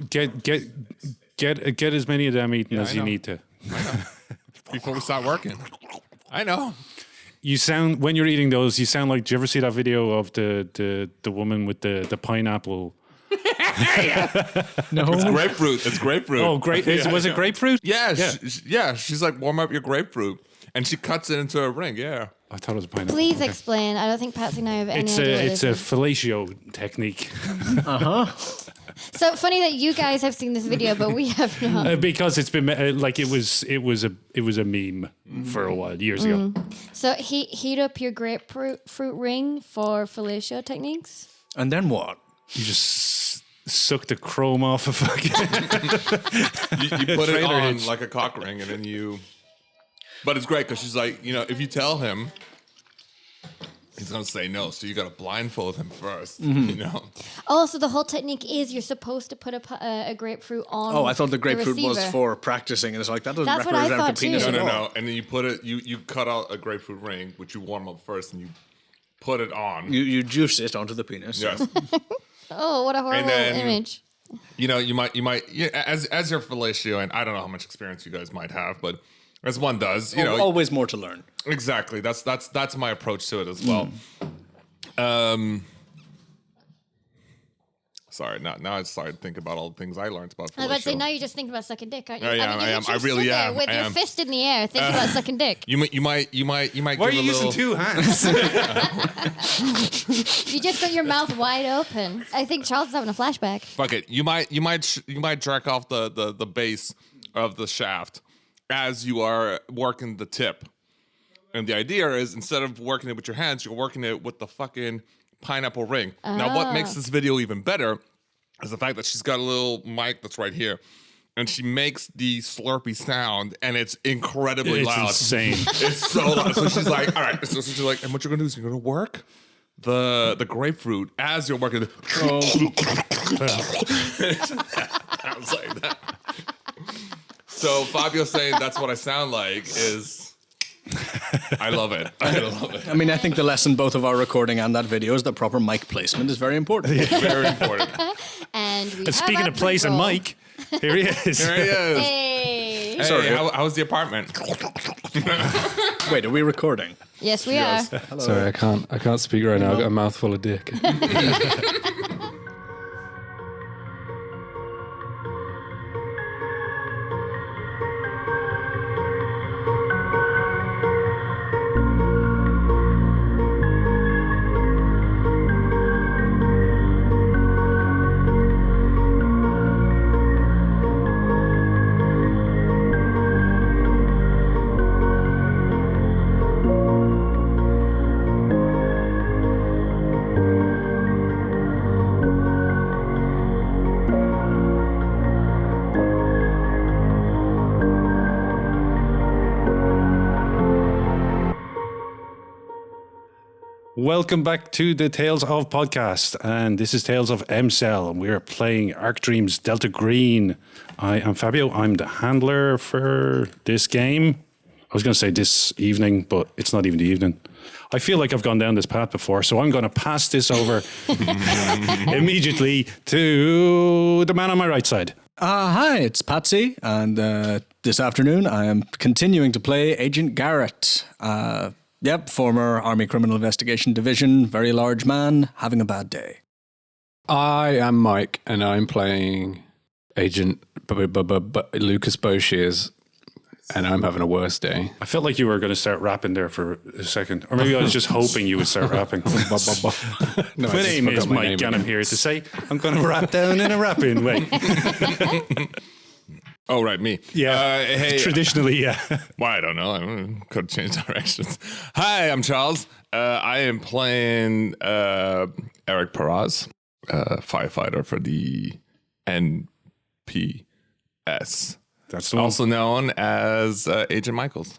Get as many of them eaten as you need to. I know. Before we start working. I know. You sound, when you're eating those, you sound like, do you ever see that video of the woman with the pineapple? No. It's grapefruit. It's grapefruit. Oh, great. Was it grapefruit? Yeah. She's like, warm up your grapefruit. And she cuts it into a ring. Yeah. I thought it was a pineapple. Please explain. I don't think Patsy and I have any idea what It's this a is. fellatio technique. So funny that you guys have seen this video, but we have not. Because it's been it was a meme for a while, years ago. So heat up your grapefruit ring for fellatio techniques. And then what? You just suck the chrome off a fucking. You put it Trailer on hitch. like a cock ring and then you... But it's great because she's like, if you tell him, he's going to say no. So you got to blindfold him first, Oh, so the whole technique is you're supposed to put a grapefruit on. Oh, I thought the grapefruit was receiver. for practicing, and it's like that doesn't That's what I represent thought the penis too. at all. No. And then you put it, you cut out a grapefruit ring, which you warm up first and you put it on. You juice it onto the penis. Yes. Oh, what a horrible then- image. You might, as your fellatio, and I don't know how much experience you guys might have, but as one does, Always more to learn. Exactly. That's my approach to it as well. Sorry, now I started to think about all the things I learned about I was about to say, fellatio. now you're just thinking about sucking dick, aren't you? I am, mean, I you am. literally I really sit there am. with I your am. fist in the air, thinking about sucking dick. You might Why give are you a using little... two hands? You just got your mouth wide open. I think Charles is having a flashback. Fuck it. You might jerk off the base of the shaft as you are working the tip. And the idea is, instead of working it with your hands, you're working it with the fucking pineapple ring. Now, what makes this video even better is the fact that she's got a little mic that's right here. And she makes the slurpy sound, and it's incredibly loud. It's insane. It's so loud. So she's like, all right. So she's like, and what you're going to do is you're going to work the grapefruit as you're working. Sounds like that. So Fabio's saying that's what I sound like is... I love it. I love it. I mean, I think the lesson both of our recording and that video is that proper mic placement is very important. Very important. And we And speaking have of place and pre-roll. Mike, here he is. There he is. Hey. Hey, Sorry. how's the apartment? Wait, are we recording? Yes, we Yes. are. Hello. Sorry, I can't speak right now. I've got a mouthful of dick. Welcome back to the Tales of podcast, and this is Tales of M-Cell, and we are playing Arc Dreams Delta Green. I am Fabio. I'm the handler for this game. I was going to say this evening, but it's not even the evening. I feel like I've gone down this path before, so I'm going to pass this over immediately to the man on my right side. Hi, it's Patsy, and this afternoon I am continuing to play Agent Garret. Former Army Criminal Investigation Division, very large man, having a bad day. I am Mike, and I'm playing Agent Lucas Boshears, and I'm having a worse day. I felt like you were going to start rapping there for a second, or maybe I was just hoping you would start rapping. No, I My just name is forgot my Mike, name and I'm again. here to say I'm going to rap down in a rapping way. Oh, right, me. Yeah, hey. traditionally, yeah. Well, I don't know. I could change directions. Hi, I'm Charles. I am playing Eric Peraz, firefighter for the NPS. That's the one. Also known as Agent Michaels.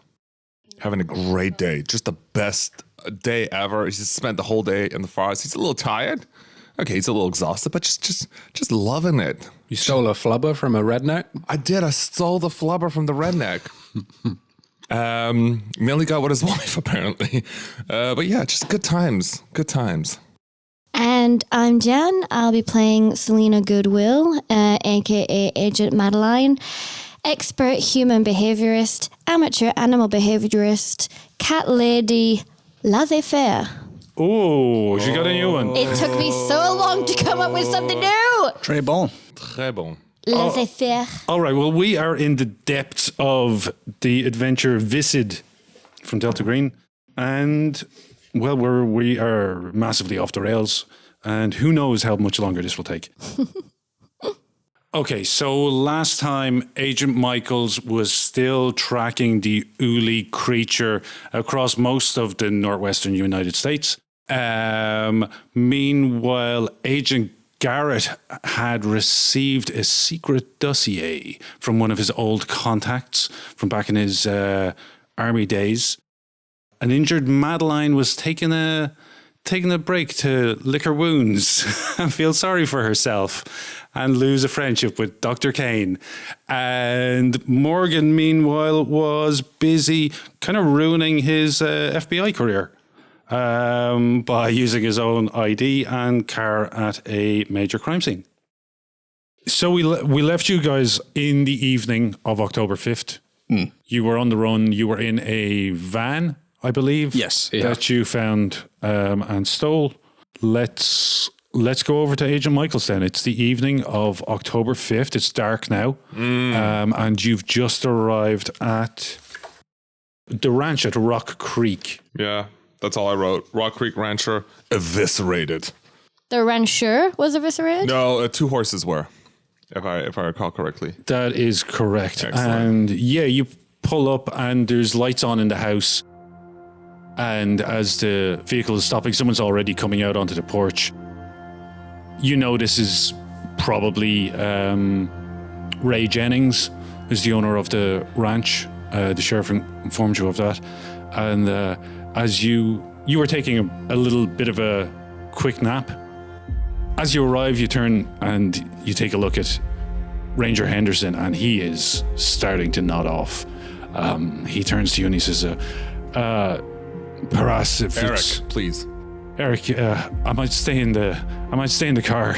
Having a great day. Just the best day ever. He's just spent the whole day in the forest. He's a little tired. Okay, he's a little exhausted, but just loving it. You stole a flubber from a redneck? I did. I stole the flubber from the redneck. Nearly got with his wife, apparently. But yeah, just good times. Good times. And I'm Jan. I'll be playing Selena Goodwill, aka Agent Madeline, expert human behaviorist, amateur animal behaviorist, cat lady, laissez-faire. Oh, she got a new one. It took me so long to come up with something new. Très bon. Très bon. Laissez-faire. All right, well, we are in the depths of the adventure Visid from Delta Green. And, well, we are massively off the rails. And who knows how much longer this will take. Okay, so last time Agent Michaels was still tracking the Uli creature across most of the northwestern United States. Meanwhile, Agent Garret had received a secret dossier from one of his old contacts from back in his army days. An injured Madeline was taking a break to lick her wounds and feel sorry for herself and lose a friendship with Dr. Kane. And Morgan, meanwhile, was busy kind of ruining his FBI career by using his own ID and car at a major crime scene. So we left you guys in the evening of October 5th. You were on the run. You were in a van, I believe. Yes. That you found and stole. Let's go over to Agent Michaels then. It's the evening of October 5th. It's dark now. And you've just arrived at the ranch at Rock Creek. Yeah, that's all I wrote. Rock Creek Rancher eviscerated. The rancher was eviscerated? No, 2 horses were, if I recall correctly. That is correct. Excellent. And yeah, you pull up and there's lights on in the house. And as the vehicle is stopping, someone's already coming out onto the porch. You know this is probably Ray Jennings, who's the owner of the ranch. The sheriff informed you of that. And as you were taking a little bit of a quick nap, as you arrive, you turn and you take a look at Ranger Henderson, and he is starting to nod off. He turns to you and he says, Paras, if Eric, it's... please. Eric, I might stay in the car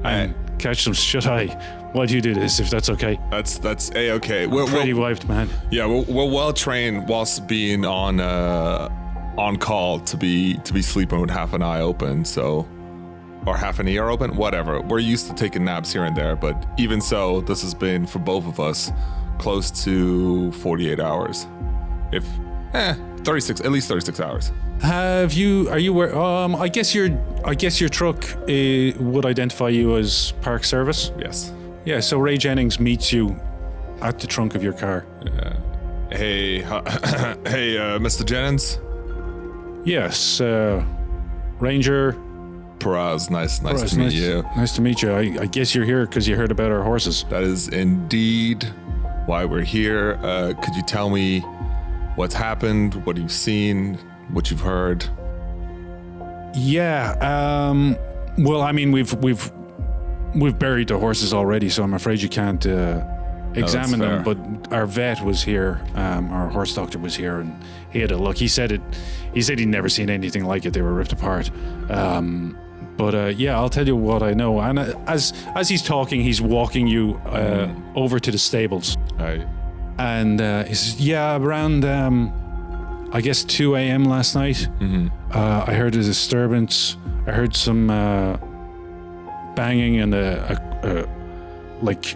and catch some shut eye while you do this, if that's okay. That's A-okay. We're Pretty wiped, man. Yeah, we're well trained whilst being on call to be sleeping with half an eye open, so, or half an ear open, whatever. We're used to taking naps here and there, but even so, this has been for both of us close to 48 hours. If 36, at least 36 hours. Are you I guess your truck would identify you as park service. Yes. Yeah, so Ray Jennings meets you at the trunk of your car. Hey, Mr. Jennings. Yes, Ranger. Paraz, nice to meet you. Nice to meet you. I guess you're here because you heard about our horses. That is indeed why we're here. Could you tell me what's happened, what you've seen, what you've heard? Yeah. Well, I mean, we've buried the horses already, so I'm afraid you can't examine them. But our vet was here. Our horse doctor was here, and he had a look. He said he'd never seen anything like it. They were ripped apart. But yeah, I'll tell you what I know. And as he's talking, he's walking you over to the stables. Right. And he says, yeah, around, I guess 2 a.m. last night, I heard a disturbance. I heard some banging and like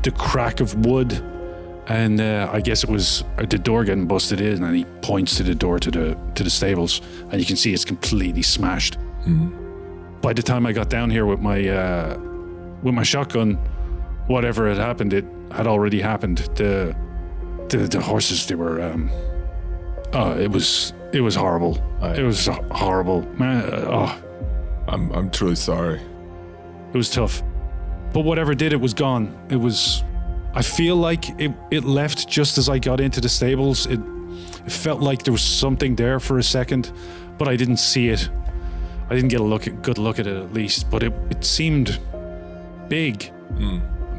the crack of wood. And I guess it was the door getting busted in, and he points to the door to the stables, and you can see it's completely smashed. By the time I got down here with my shotgun, whatever had happened, it had already happened. The horses, they were it was horrible. It was horrible, man. I'm truly sorry. It was tough, but whatever did it was gone. I feel like it left just as I got into the stables. It felt like there was something there for a second, but I didn't see it. I didn't get a good look at it at least, but it seemed big,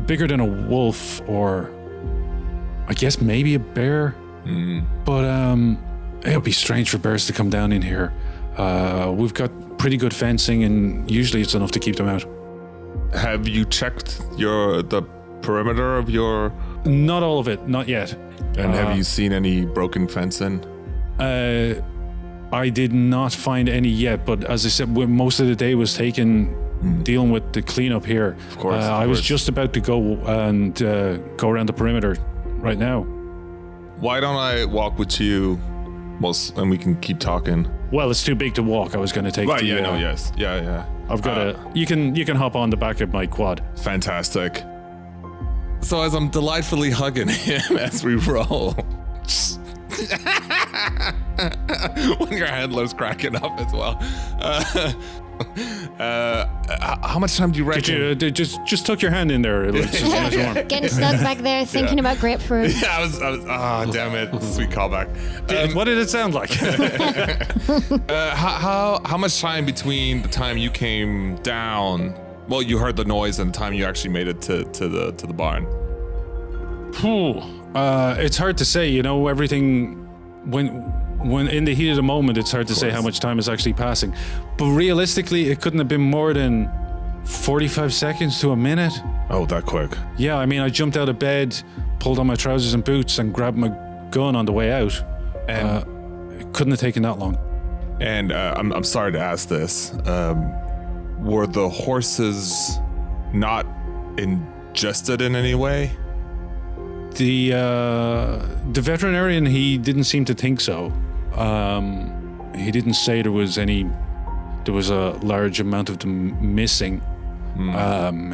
bigger than a wolf, or I guess maybe a bear. But it would be strange for bears to come down in here. We've got pretty good fencing, and usually it's enough to keep them out. Have you checked the perimeter of your? Not all of it, not yet. And have you seen any broken fencing? I did not find any yet, but as I said, most of the day was taken dealing with the cleanup here. Of course. I was just about to go and go around the perimeter right now. Why don't I walk with you, and we can keep talking? Well, it's too big to walk. I was going to take. Right. the, Yes. Yeah. I've got You can hop on the back of my quad. Fantastic. So as I'm delightfully hugging him as we roll. When your handler's cracking up as well. How much time do you reckon? Could you just tuck your hand in there? It's just nice and warm. Getting snug back there, thinking about grapefruit. Yeah, I was. Damn it! Sweet callback. What did it sound like? How much time between the time you came down? Well, you heard the noise and the time you actually made it to the barn. It's hard to say. You know, everything when in the heat of the moment, it's hard to say how much time is actually passing. But realistically, it couldn't have been more than 45 seconds to a minute. Oh, that quick. Yeah, I mean, I jumped out of bed, pulled on my trousers and boots, and grabbed my gun on the way out. And it couldn't have taken that long. And I'm sorry to ask this. Were the horses not ingested in any way? The veterinarian, he didn't seem to think so. He didn't say there was a large amount of them missing.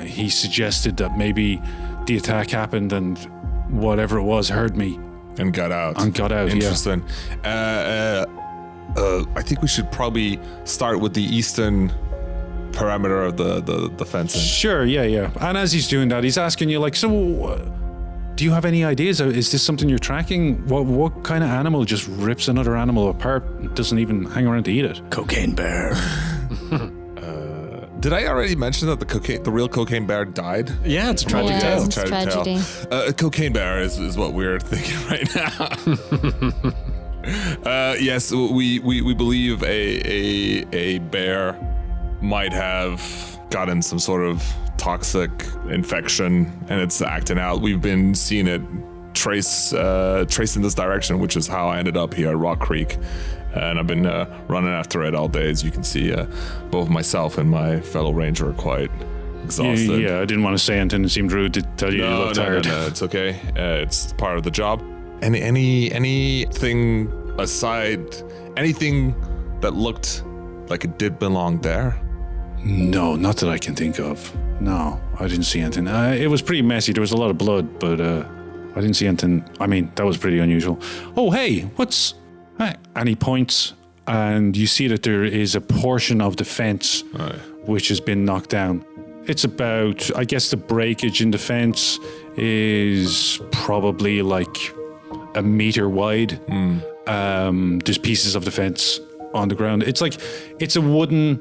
He suggested that maybe the attack happened and whatever it was heard me. And got out. Interesting. Yeah. I think we should probably start with the eastern perimeter of the fencing. Sure, yeah. And as he's doing that, he's asking you, like, so do you have any ideas? Is this something you're tracking? What kind of animal just rips another animal apart and doesn't even hang around to eat it? Cocaine bear. Did I already mention that the real cocaine bear died? Yeah, it's a tragic tale. It's a tragedy. Cocaine bear is what we're thinking right now. Yes, we believe a bear might have gotten some sort of toxic infection and it's acting out. We've been seeing it trace in this direction, which is how I ended up here at Rock Creek. And I've been running after it all day. As you can see, both myself and my fellow ranger are quite exhausted. Yeah, I didn't want to say anything. It seemed rude to tell you you look tired. No, it's okay. It's part of the job. Anything aside, anything that looked like it did belong there? No, not that I can think of. No, I didn't see anything. It was pretty messy. There was a lot of blood, but I didn't see anything. I mean, that was pretty unusual. Oh, hey, what's... And he points, and you see that there is a portion of the fence which has been knocked down. It's about, I guess the breakage in the fence is probably like a meter wide. There's pieces of the fence on the ground. It's like, it's a wooden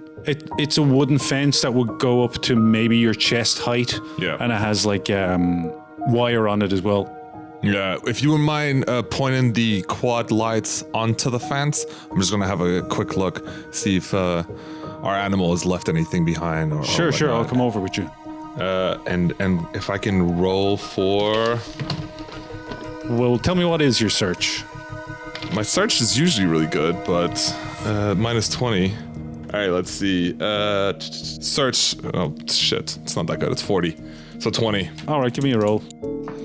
fence that would go up to maybe your chest height. Yeah. And it has like wire on it as well. Yeah, if you wouldn't mind pointing the quad lights onto the fence, I'm just going to have a quick look, see if our animal has left anything behind. Or Sure, I'll come over with you. And if I can roll for... Well, tell me, what is your search? My search is usually really good, but minus 20. All right, let's see. Search, oh shit, it's not that good, it's 40. So 20. All right, give me a roll.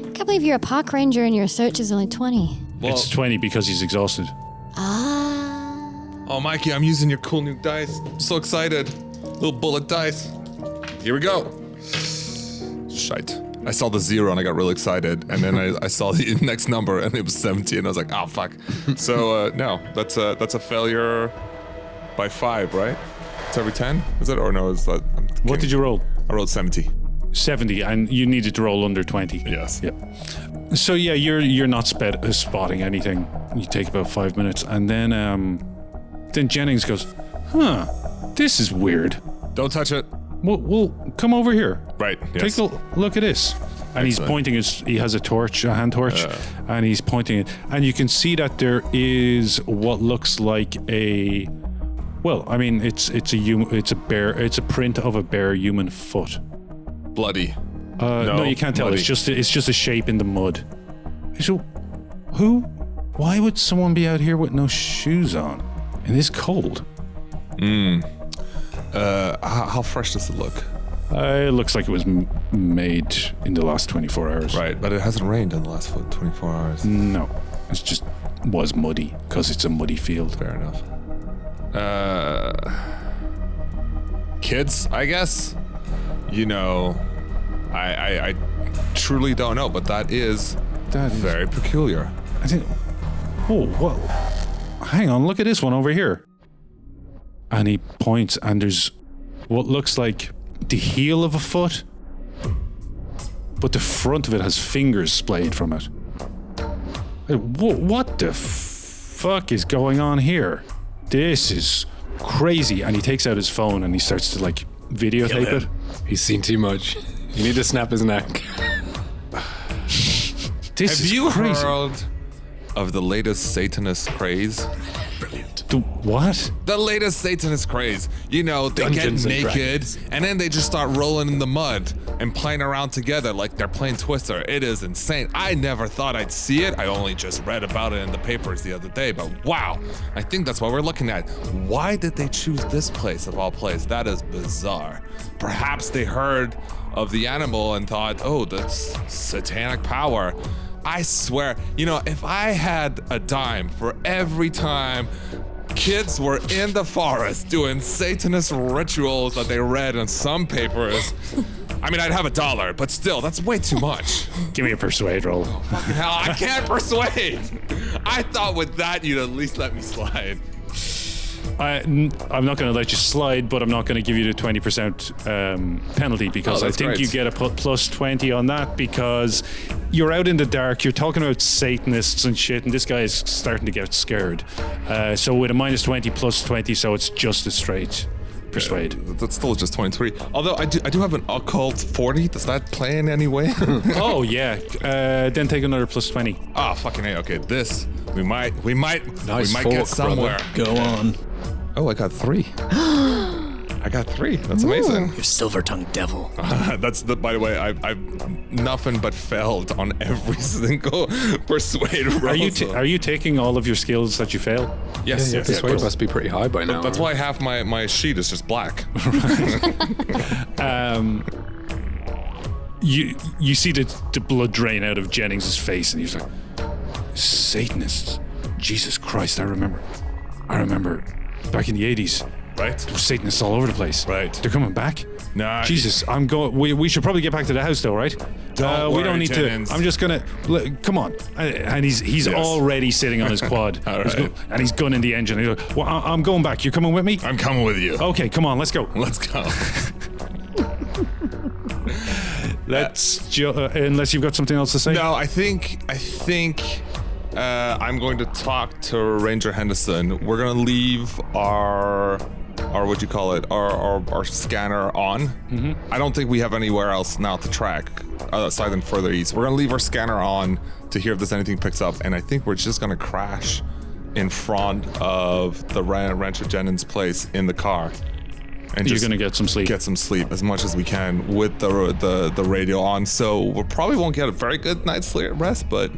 I can't believe you're a park ranger and your search is only 20. Well, It's 20 because he's exhausted. Oh, Mikey, I'm using your cool new dice. I'm so excited. Little bullet dice. Here we go. Shite. I saw the 0 and I got really excited. And then I saw the next number and it was 70 and I was like, oh, fuck. So, no, that's a failure by 5, right? It's every 10? Is it? Or no, is that... What did you roll? I rolled 70. 70, and you needed to roll under 20. Yes. Yep. So yeah, you're not spotting anything. You take about 5 minutes, and then Jennings goes, "Huh, this is weird. Don't touch it. Well, come over here. Right. Yes. Take a look at this." And he's pointing he has a hand torch, and he's pointing it, and you can see that there is what looks like a Well, I mean, it's a print of a bare human foot. Bloody. No, you can't tell. bloody. It's just a shape in the mud. So, why would someone be out here with no shoes on in this cold? How fresh does it look? It looks like it was made in the last 24 hours. Right, but it hasn't rained in the last 24 hours. No, it's just was muddy because it's a muddy field. Fair enough. Kids, I guess. You know, I truly don't know, but that is very peculiar. I think. Oh, well, hang on. Look at this one over here. And he points, and there's what looks like the heel of a foot, but the front of it has fingers splayed from it. What the fuck is going on here? This is crazy. And he takes out his phone and he starts to like videotape it. He's seen too much. You need to snap his neck. This Have is you crazy. heard of the latest Satanist craze? The what? The latest Satanist craze. You know, they Dungeons and get naked Dragons. and then they just start rolling in the mud and playing around together like they're playing Twister. It is insane. I never thought I'd see it. I only just read about it in the papers the other day, but wow, I think that's what we're looking at. Why did they choose this place of all places? That is bizarre. Perhaps they heard of the animal and thought, oh, that's satanic power. I swear, you know, if I had a dime for every time kids were in the forest doing Satanist rituals that they read in some papers, I mean, I'd have $1, but still, that's way too much. Give me a persuade roll. Hell, I can't persuade. I thought with that, you'd at least let me slide. I'm not going to let you slide, but I'm not going to give you the 20% penalty because Oh, I that's think great. you get a plus 20 on that because you're out in the dark, you're talking about Satanists and shit, and this guy is starting to get scared. So with a minus 20 plus 20, so it's just a straight persuade. That's still just 23. Although I do have an occult 40. Does that play in any way? Oh, yeah. Then take another plus 20. Ah, fucking A. Okay, this we might Nice get fork, somewhere. Go on. Oh, I got 3. I got 3. That's amazing. You silver-tongued devil. That's the. By the way, I've nothing but failed on every single persuade roll. Are you taking all of your skills that you fail? Yes, Yeah, yes, persuade yes. must be pretty high by now. That's why half my sheet is just black. You see the blood drain out of Jennings' face, and he's like, Satanists. Jesus Christ, I remember back in the 80s. Right? There were Satanists all over the place. Right. They're coming back? Nah. Jesus, I'm going. We should probably get back to the house, though, right? Don't we worry, don't need Jennings. to. I'm just gonna. Come on. And he's Yes. already sitting on his quad. All He's right. and he's gunning the engine. He's like, well, I'm going back. You coming with me? I'm coming with you. Okay, come on, let's go. Let's go. Unless you've got something else to say. No, I think I'm going to talk to Ranger Henderson. We're gonna leave our what you call it, our scanner on. Mm-hmm. I don't think we have anywhere else now to track aside than further east. We're gonna leave our scanner on to hear if there's anything picks up, and I think we're just gonna crash in front of the Rancho Jennings place in the car. And You're just gonna get some sleep. Get some sleep as much as we can with the radio on. So we probably won't get a very good night's sleep rest, but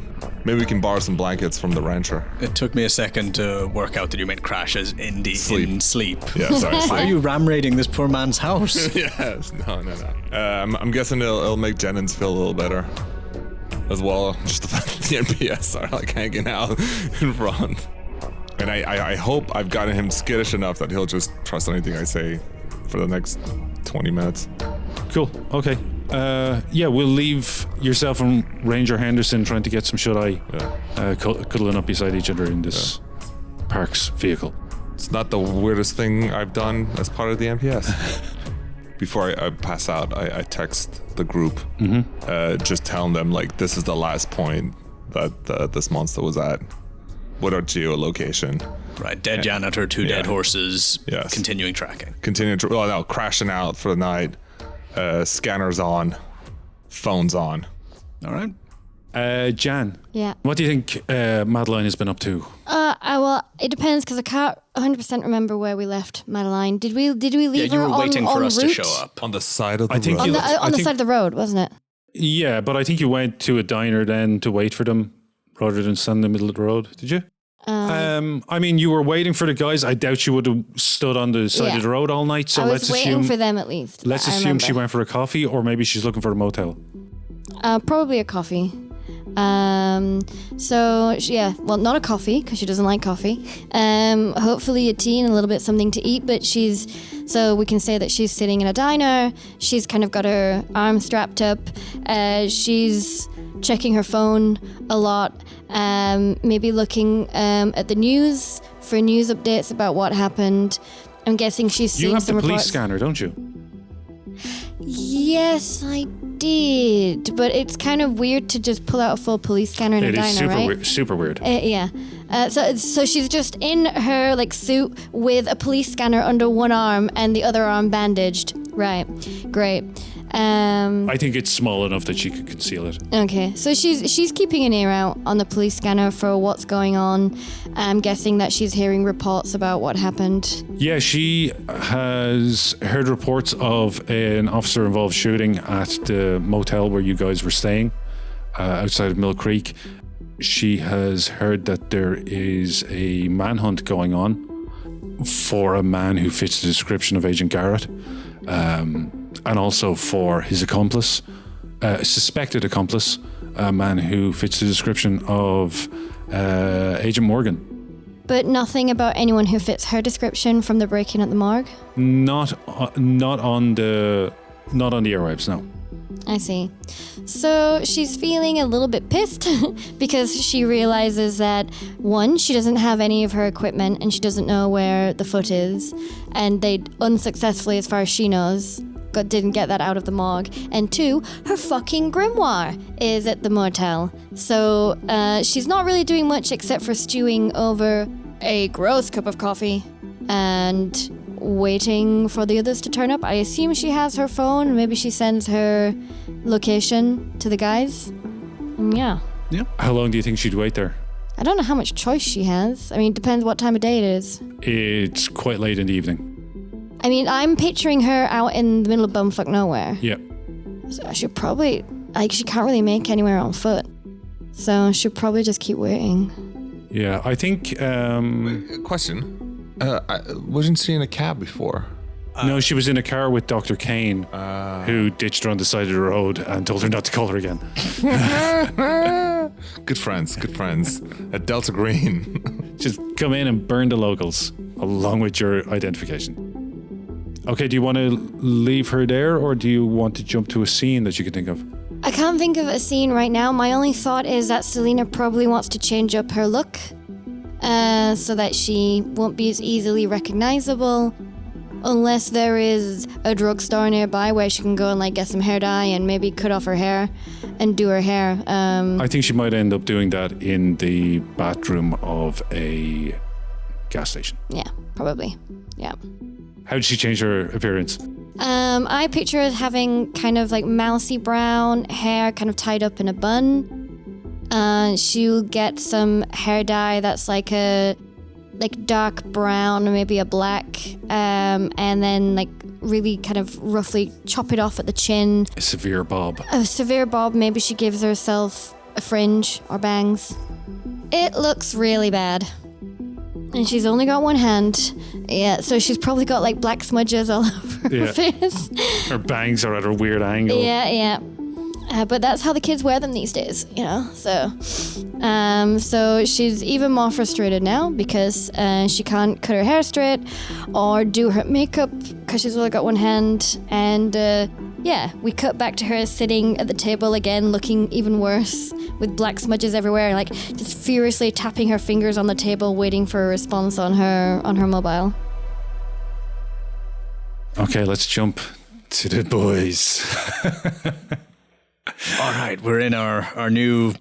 maybe we can borrow some blankets from the rancher. It took me a second to work out that you meant crashes in sleep. Yeah, sorry. Why are you ram raiding this poor man's house? Yes, no. I'm guessing it'll make Jennings feel a little better as well. Just the fact that the NPS are like hanging out in front. And I hope I've gotten him skittish enough that he'll just trust anything I say for the next 20 minutes. Cool. Okay. Yeah, we'll leave yourself and Ranger Henderson trying to get some shut-eye, cuddling up beside each other in this Parks vehicle. It's not the weirdest thing I've done as part of the NPS. Before I pass out, I text the group, just telling them, like, this is the last point that this monster was at. What our geolocation. Right, dead janitor, 2 dead horses, Yes. continuing tracking. Crashing out for the night. Scanners on. Phones on. All right. Jan. Yeah. What do you think Madeline has been up to? Well, it depends because I can't 100% remember where we left Madeline. Did we leave you her were waiting on for us to route? show up. On the side of the I think road. you- On the side of the road, wasn't it? Yeah, but I think you went to a diner then to wait for them rather than stand in the middle of the road. Did you? I mean, you were waiting for the guys. I doubt you would have stood on the side Yeah. of the road all night. So I let's was waiting assume. for them at least. Let's I assume she remember. went for a coffee, or maybe she's looking for a motel. Probably a coffee. Well, not a coffee because she doesn't like coffee. Hopefully a tea and a little bit something to eat. But so we can say that she's sitting in a diner. She's kind of got her arms strapped up. She's checking her phone a lot. Maybe looking at the news for news updates about what happened. I'm guessing she's seeing You have some the police reports. scanner, don't you? Yes, I did, but it's kind of weird to just pull out a full police scanner in a It diner, is super right? weird. Super weird. Yeah. So she's just in her suit with a police scanner under one arm and the other arm bandaged. Right. Great. I think it's small enough that she could conceal it. Okay. So she's keeping an ear out on the police scanner for what's going on. I'm guessing that she's hearing reports about what happened. Yeah, she has heard reports of an officer-involved shooting at the motel where you guys were staying, outside of Mill Creek. She has heard that there is a manhunt going on for a man who fits the description of Agent Garret, and also for his accomplice, suspected accomplice, a man who fits the description of Agent Morgan. But nothing about anyone who fits her description from the break-in at the morgue? Not on the airwaves, no. I see. So she's feeling a little bit pissed because she realizes that, one, she doesn't have any of her equipment and she doesn't know where the foot is. And they unsuccessfully, as far as she knows, didn't get that out of the morgue. And two, her fucking grimoire is at the motel. So she's not really doing much except for stewing over a gross cup of coffee and waiting for the others to turn up. I assume she has her phone. Maybe she sends her location to the guys. And yeah. How long do you think she'd wait there? I don't know how much choice she has. I mean, it depends what time of day it is. It's quite late in the evening. I mean, I'm picturing her out in the middle of bumfuck nowhere. Yeah. So I should probably, she can't really make anywhere on foot. So I should probably just keep waiting. Yeah, I think... Question. I wasn't seeing a cab before. no, she was in a car with Dr. Kane, who ditched her on the side of the road and told her not to call her again. Good friends. At Delta Green. Just come in and burn the locals, along with your identification. Okay, do you want to leave her there, or do you want to jump to a scene that you can think of? I can't think of a scene right now. My only thought is that Selena probably wants to change up her look so that she won't be as easily recognizable, unless there is a drugstore nearby where she can go and get some hair dye and maybe cut off her hair and do her hair. I think she might end up doing that in the bathroom of a gas station. Yeah, probably. Yeah. How did she change her appearance? I picture her having kind of mousy brown hair kind of tied up in a bun. She'll get some hair dye that's dark brown or maybe a black, and then really kind of roughly chop it off at the chin. A severe bob. A severe bob. Maybe she gives herself a fringe or bangs. It looks really bad. And she's only got one hand. Yeah, so she's probably got black smudges all over her face. Her bangs are at a weird angle. Yeah. But that's how the kids wear them these days, So she's even more frustrated now because she can't cut her hair straight or do her makeup because she's only got one hand. And we cut back to her sitting at the table again, looking even worse with black smudges everywhere, just furiously tapping her fingers on the table, waiting for a response on her mobile. Okay, let's jump to the boys. All right, we're in our new,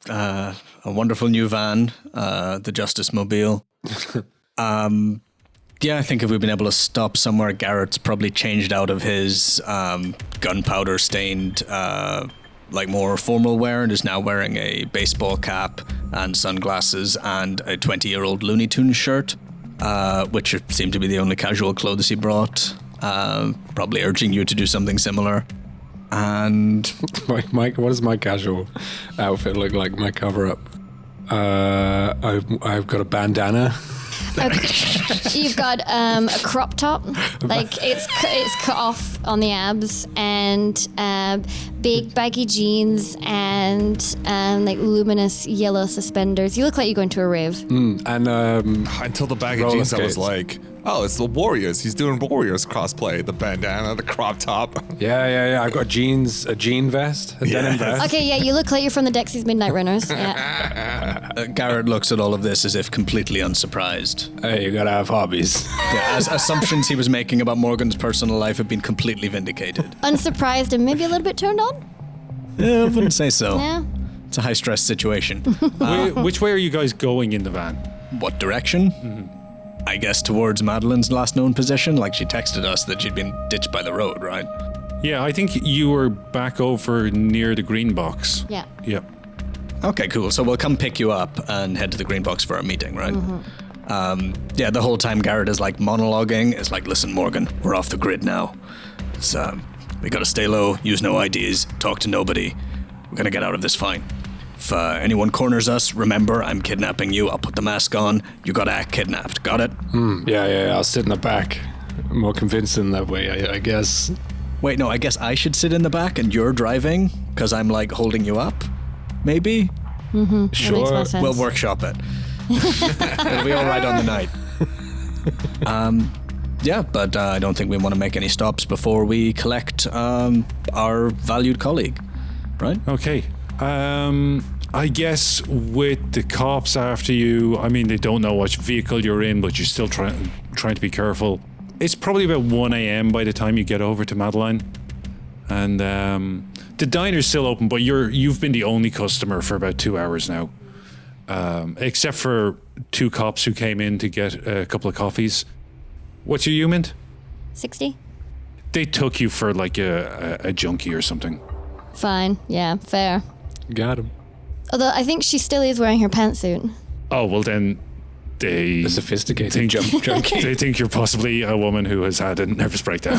a wonderful new van, the Justice Mobile. I think if we've been able to stop somewhere, Garrett's probably changed out of his gunpowder-stained like more formal wear and is now wearing a baseball cap and sunglasses and a 20-year-old Looney Tunes shirt, which seem to be the only casual clothes he brought. Probably urging you to do something similar. And Mike, what does my casual outfit look like? My cover-up. I've got a bandana. Okay. You've got a crop top, like it's cut off on the abs, and big baggy jeans, and like luminous yellow suspenders. You look like you're going to a rave. Until the bag of roller jeans, I was skates. like, oh, it's the Warriors. He's doing Warriors cosplay. The bandana, the crop top. Yeah. I've got a jean vest, a denim vest. Okay, yeah, you look like you're from the Dexys Midnight Runners. Yeah. Garret looks at all of this as if completely unsurprised. Hey, you gotta have hobbies. Yeah, as assumptions he was making about Morgan's personal life have been completely vindicated. Unsurprised and maybe a little bit turned on. Yeah, I wouldn't say so. Yeah. It's a high-stress situation. Which way are you guys going in the van? What direction? I guess towards Madeline's last known position. Like, she texted us that she'd been ditched by the road, right? Yeah, I think you were back over near the green box. Yeah. Yep. Okay, cool. So we'll come pick you up and head to the green box for our meeting, right? Yeah, the whole time Garret is like monologuing. It's like, listen, Morgan, we're off the grid now. So we gotta stay low, use no IDs, talk to nobody. We're gonna get out of this fine. If anyone corners us, remember, I'm kidnapping you. I'll put the mask on. You gotta act kidnapped. Got it? Yeah. I'll sit in the back. More convincing that way, I guess. Wait, no, I guess I should sit in the back and you're driving? Because I'm like holding you up? Maybe? Sure. That makes more sense. We'll workshop it. It'll be all right on the night. Yeah, but I don't think we want to make any stops before we collect our valued colleague, right? Okay. I guess with the cops after you, I mean, they don't know which vehicle you're in, but you're still trying to be careful. It's probably about 1 a.m. by the time you get over to Madeline. And the diner's still open, but you've been the only customer for about 2 hours now. Except for 2 cops who came in to get a couple of coffees. What's your human? 60? They took you for like a junkie or something. Fine. Yeah, fair. Got him. Although I think she still is wearing her pantsuit. Oh, well then they The sophisticated junkie. they think you're possibly a woman who has had a nervous breakdown.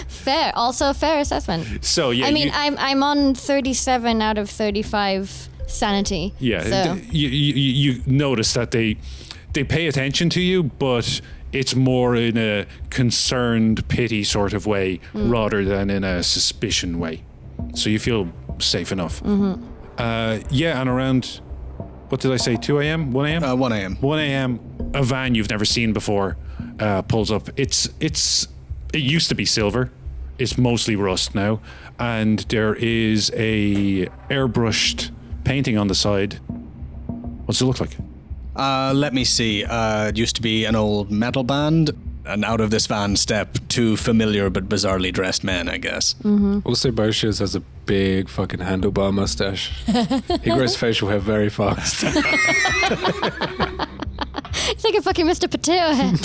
Fair. Also a fair assessment. So yeah, I mean, I'm on 37 out of 35 sanity. yeah. So. You notice that they pay attention to you, but it's more in a concerned pity sort of way rather than in a suspicion way. So you feel safe enough. Yeah, and around, what did I say, 2 a.m., 1 a.m.? 1 a.m. 1 a.m., a van you've never seen before pulls up. It used to be silver. It's mostly rust now. And there is a airbrushed painting on the side. What's it look like? Let me see. It used to be an old metal band, and out of this van step 2 familiar but bizarrely dressed men, I guess. Also, Bosch's has a big fucking handlebar mustache. He grows facial hair very fast. It's like a fucking Mr. Potato Head.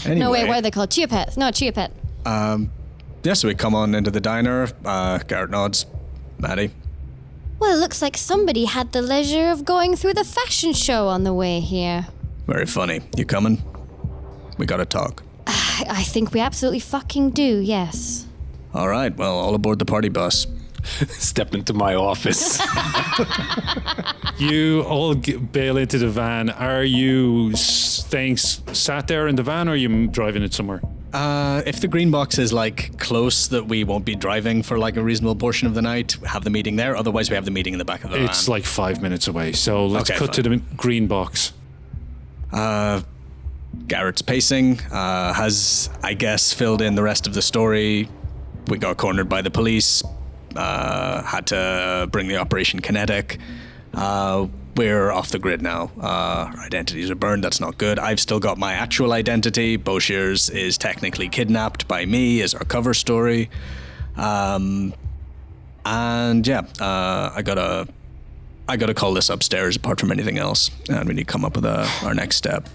Anyway, No, wait, what are they called? Chia Pets. No, Chia Pet. yeah, so we come on into the diner. Garret nods. Maddie. Well, it looks like somebody had the leisure of going through the fashion show on the way here. Very funny. You coming? We gotta talk. I think we absolutely fucking do, yes. All right, well, all aboard the party bus. Step into my office. You all bail into the van. Are you staying sat there in the van, or are you driving it somewhere? If the green box is like close that we won't be driving for like a reasonable portion of the night, have the meeting there. Otherwise, we have the meeting in the back of the van. It's like 5 minutes away. So let's Okay, cut to the green box. Garrett's pacing, has, I guess, filled in the rest of the story. We got cornered by the police, had to bring the Operation Kinetic. We're off the grid now. Our identities are burned, that's not good. I've still got my actual identity. Boshears is technically kidnapped by me, is our cover story. And yeah, I gotta call this upstairs apart from anything else. And we need to come up with our next step.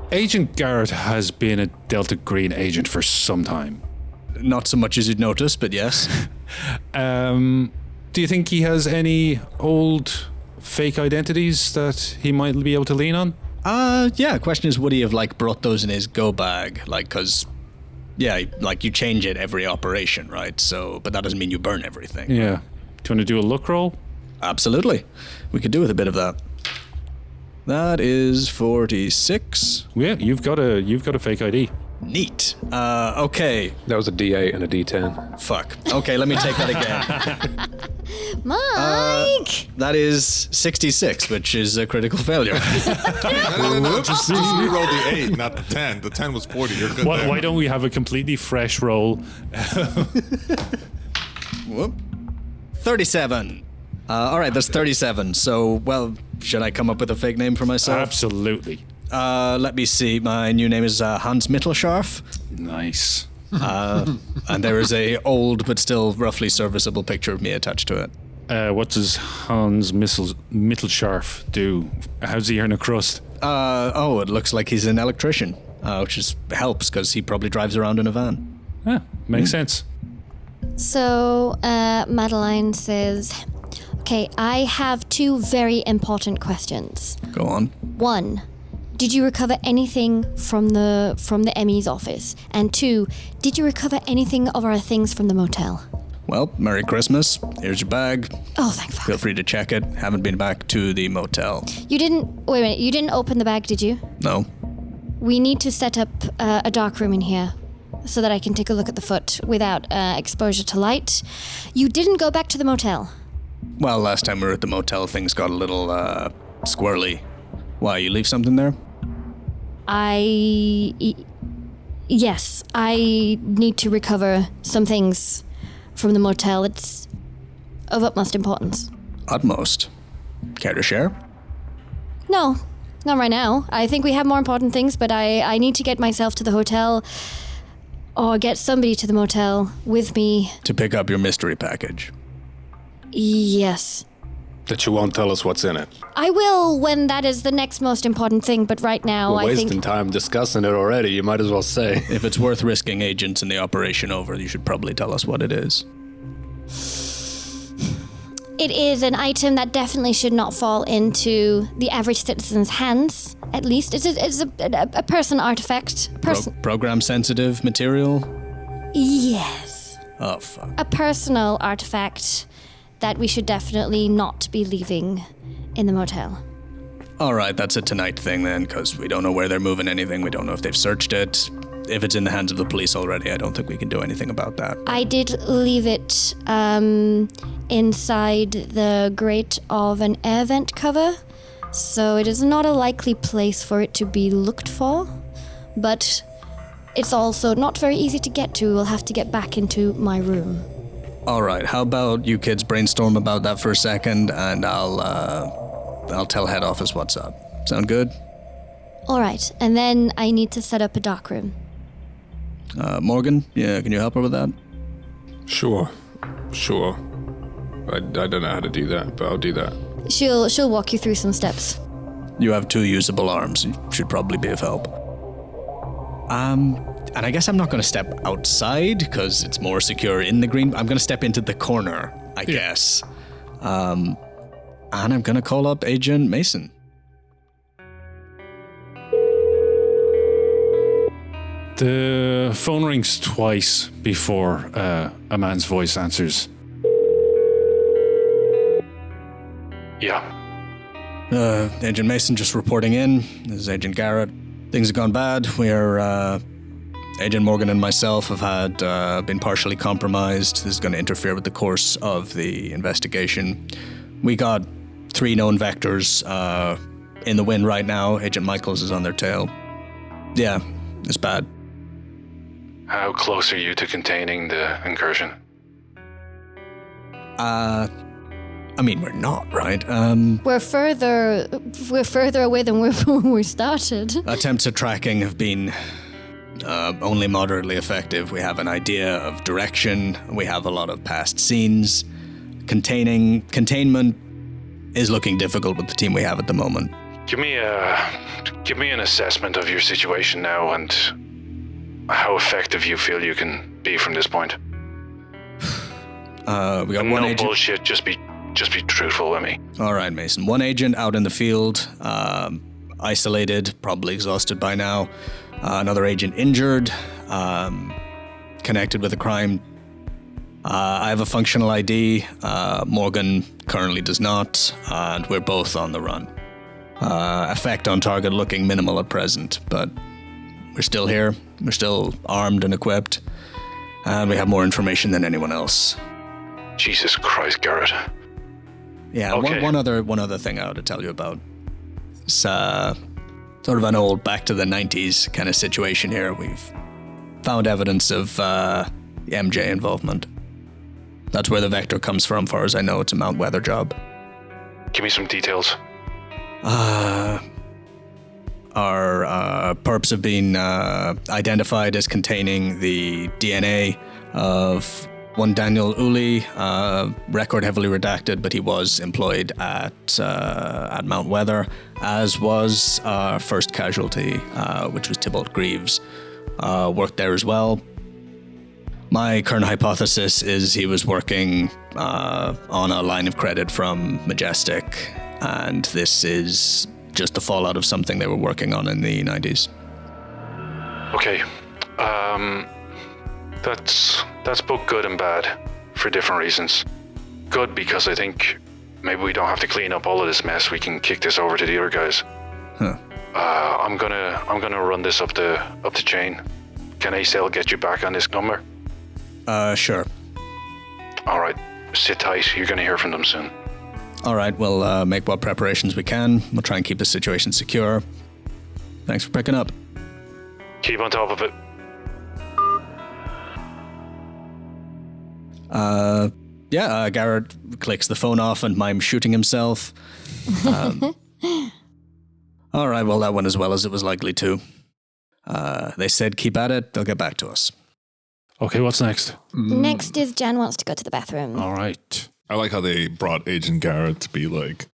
Agent Garret has been a Delta Green agent for some time. Not so much as you'd notice, but yes. Do you think he has any old fake identities that he might be able to lean on? Yeah, question is, would he have, like, brought those in his go bag? Like, because, yeah, like, you change it every operation, right? So, but that doesn't mean you burn everything. Yeah. Do you want to do a look roll? Absolutely. We could do with a bit of that. That is 46. Yeah, you've got a fake ID. Neat. Okay. That was a D8 and a D10. Fuck. Okay, let me take that again. Mike! That is 66, which is a critical failure. No. Just re-roll the 8, not the 10. The 10 was 40. You're good there. Why don't we have a completely fresh roll? Whoop. 37. All right, that's 37. So, well, should I come up with a fake name for myself? Absolutely. Let me see. My new name is Hans Mittelscharf. Nice. And there is a old but still roughly serviceable picture of me attached to it. What does Hans Mittelscharf do? How's he earn a crust? It looks like he's an electrician, which helps because he probably drives around in a van. Makes sense. So, Madeline says, okay, I have 2 very important questions. Go on. 1, did you recover anything from the Emmy's office? And 2, did you recover anything of our things from the motel? Well, Merry Christmas. Here's your bag. Oh, thank fuck. Feel free to check it. Haven't been back to the motel. You didn't open the bag, did you? No. We need to set up a dark room in here so that I can take a look at the foot without exposure to light. You didn't go back to the motel. Well, last time we were at the motel, things got a little squirrely. Why, you leave something there? Yes, I need to recover some things from the motel. It's of utmost importance. Utmost. Care to share? No, not right now. I think we have more important things, but I need to get myself to the hotel or get somebody to the motel with me. To pick up your mystery package. Yes. That you won't tell us what's in it. I will when that is the next most important thing, but right now We're I wasting think... time discussing it already. You might as well say. If it's worth risking agents and the operation over, you should probably tell us what it is. It is an item that definitely should not fall into the average citizen's hands. At least it's a person artifact. Program-sensitive material? Yes. Oh, fuck. A personal artifact that we should definitely not be leaving in the motel. All right, that's a tonight thing then, because we don't know where they're moving anything. We don't know if they've searched it. If it's in the hands of the police already, I don't think we can do anything about that. I did leave it inside the grate of an air vent cover, so it is not a likely place for it to be looked for, but it's also not very easy to get to. We'll have to get back into my room. All right, how about you kids brainstorm about that for a second, and I'll tell head office what's up. Sound good? All right, and then I need to set up a dark room. Morgan, yeah, can you help her with that? Sure. I don't know how to do that, but I'll do that. She'll walk you through some steps. You have 2 usable arms. You should probably be of help. And I guess I'm not going to step outside because it's more secure in the green. I'm going to step into the corner, I guess. And I'm going to call up Agent Mason. The phone rings twice before a man's voice answers. Yeah. Agent Mason just reporting in. This is Agent Garret. Things have gone bad. We're, Agent Morgan and myself have had been partially compromised. This is going to interfere with the course of the investigation. We got 3 known vectors in the wind right now. Agent Michaels is on their tail. Yeah, it's bad. How close are you to containing the incursion? I mean, we're not, right? We're further away than when we started. Attempts at tracking have been only moderately effective. We have an idea of direction. We have a lot of past scenes. Containment is looking difficult with the team we have at the moment. Give me an assessment of your situation now, and how effective you feel you can be from this point. We got one no agent. bullshit. Just be truthful with me. All right, Mason. One agent out in the field, isolated, probably exhausted by now. Another agent injured, connected with a crime. I have a functional ID. Morgan currently does not, and we're both on the run. Effect on target looking minimal at present, but we're still here. We're still armed and equipped, and we have more information than anyone else. Jesus Christ, Garret. Yeah, Okay. one other thing I ought to tell you about. It's sort of an old back to the 90s kind of situation here. We've found evidence of MJ involvement. That's where the vector comes from, far as I know. It's a Mount Weather job. Give me some details. Our perps have been identified as containing the DNA of one Daniel Uli, record heavily redacted, but he was employed at Mount Weather, as was our first casualty, which was Tybalt Greaves, worked there as well. My current hypothesis is he was working on a line of credit from Majestic, and this is just the fallout of something they were working on in the 90s. Okay. That's both good and bad for different reasons. Good because I think maybe we don't have to clean up all of this mess. We can kick this over to the other guys. Huh. I'm gonna run this up the chain. Can ACL get you back on this number? Sure. All right. Sit tight. You're gonna hear from them soon. All right, we'll make what preparations we can. We'll try and keep the situation secure. Thanks for picking up. Keep on top of it. Garret clicks the phone off and mimes shooting himself. All right, well, that went as well as it was likely to. They said keep at it, they'll get back to us. Okay, what's next? Next is Jan wants to go to the bathroom. All right. I like how they brought Agent Garret to be like,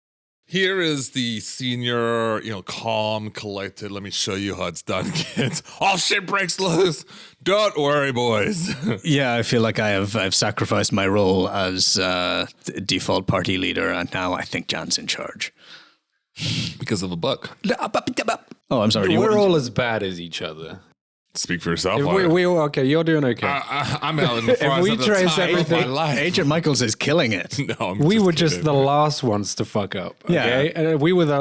here is the senior, calm, collected. Let me show you how it's done, kids. All shit breaks loose. Don't worry, boys. Yeah, I feel like I've sacrificed my role as default party leader, and now I think Jan's in charge. Because of a buck. Oh, I'm sorry. We're all as bad as each other. Speak for yourself. If we okay, you're doing okay. I'm Alan. If we trace everything- Agent Michaels is killing it. No, I'm we were kidding. just the last ones to fuck up. Yeah. Okay? And we were the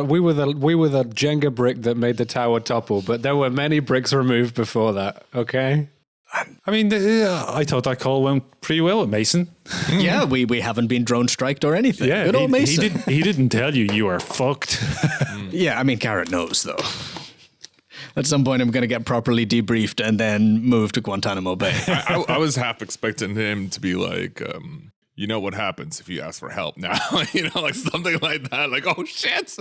Jenga brick that made the tower topple, but there were many bricks removed before that. Okay. I mean, I thought that call went pretty well with Mason. Yeah, we haven't been drone striked or anything. Yeah, Good old Mason. He didn't tell you were fucked. Yeah, I mean, Garret knows, though. At some point, I'm going to get properly debriefed and then move to Guantanamo Bay. I was half expecting him to be like, you know what happens if you ask for help now? Like something like that. Like, oh shit.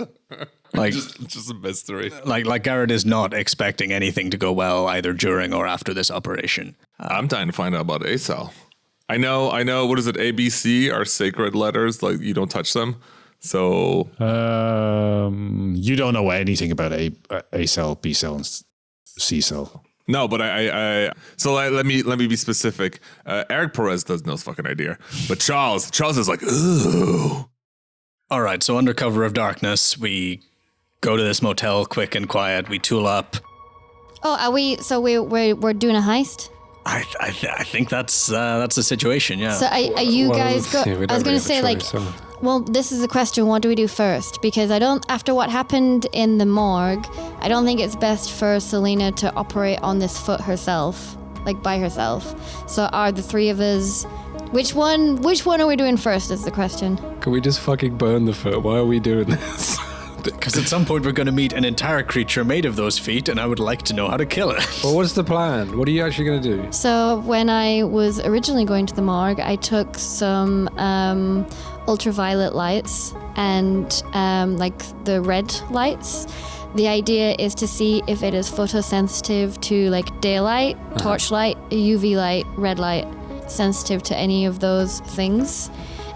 Like, just a mystery. like Garret is not expecting anything to go well either during or after this operation. I'm dying to find out about ASAL. I know. What is it? ABC are sacred letters. Like you don't touch them. So You don't know anything about A cell, B cell, and C cell. no, but let me be specific. Eric Perez does no fucking idea, but Charles is like, ooh. All right, so under cover of darkness, we go to this motel quick and quiet. We tool up. Oh, are we? So we're doing a heist. I think that's the situation. Yeah. So are you guys go? yeah, we I don't was going really to say have a like, choice, so- well, this is a question. What do we do first? Because after what happened in the morgue, I don't think it's best for Selena to operate on this foot herself, like by herself. So are the three of us? Which one are we doing first? Is the question. Can we just fucking burn the foot? Why are we doing this? Because at some point we're going to meet an entire creature made of those feet, and I would like to know how to kill it. Well, what's the plan? What are you actually going to do? So when I was originally going to the morgue, I took some ultraviolet lights and like the red lights. The idea is to see if it is photosensitive to like daylight, torchlight, UV light, red light, sensitive to any of those things.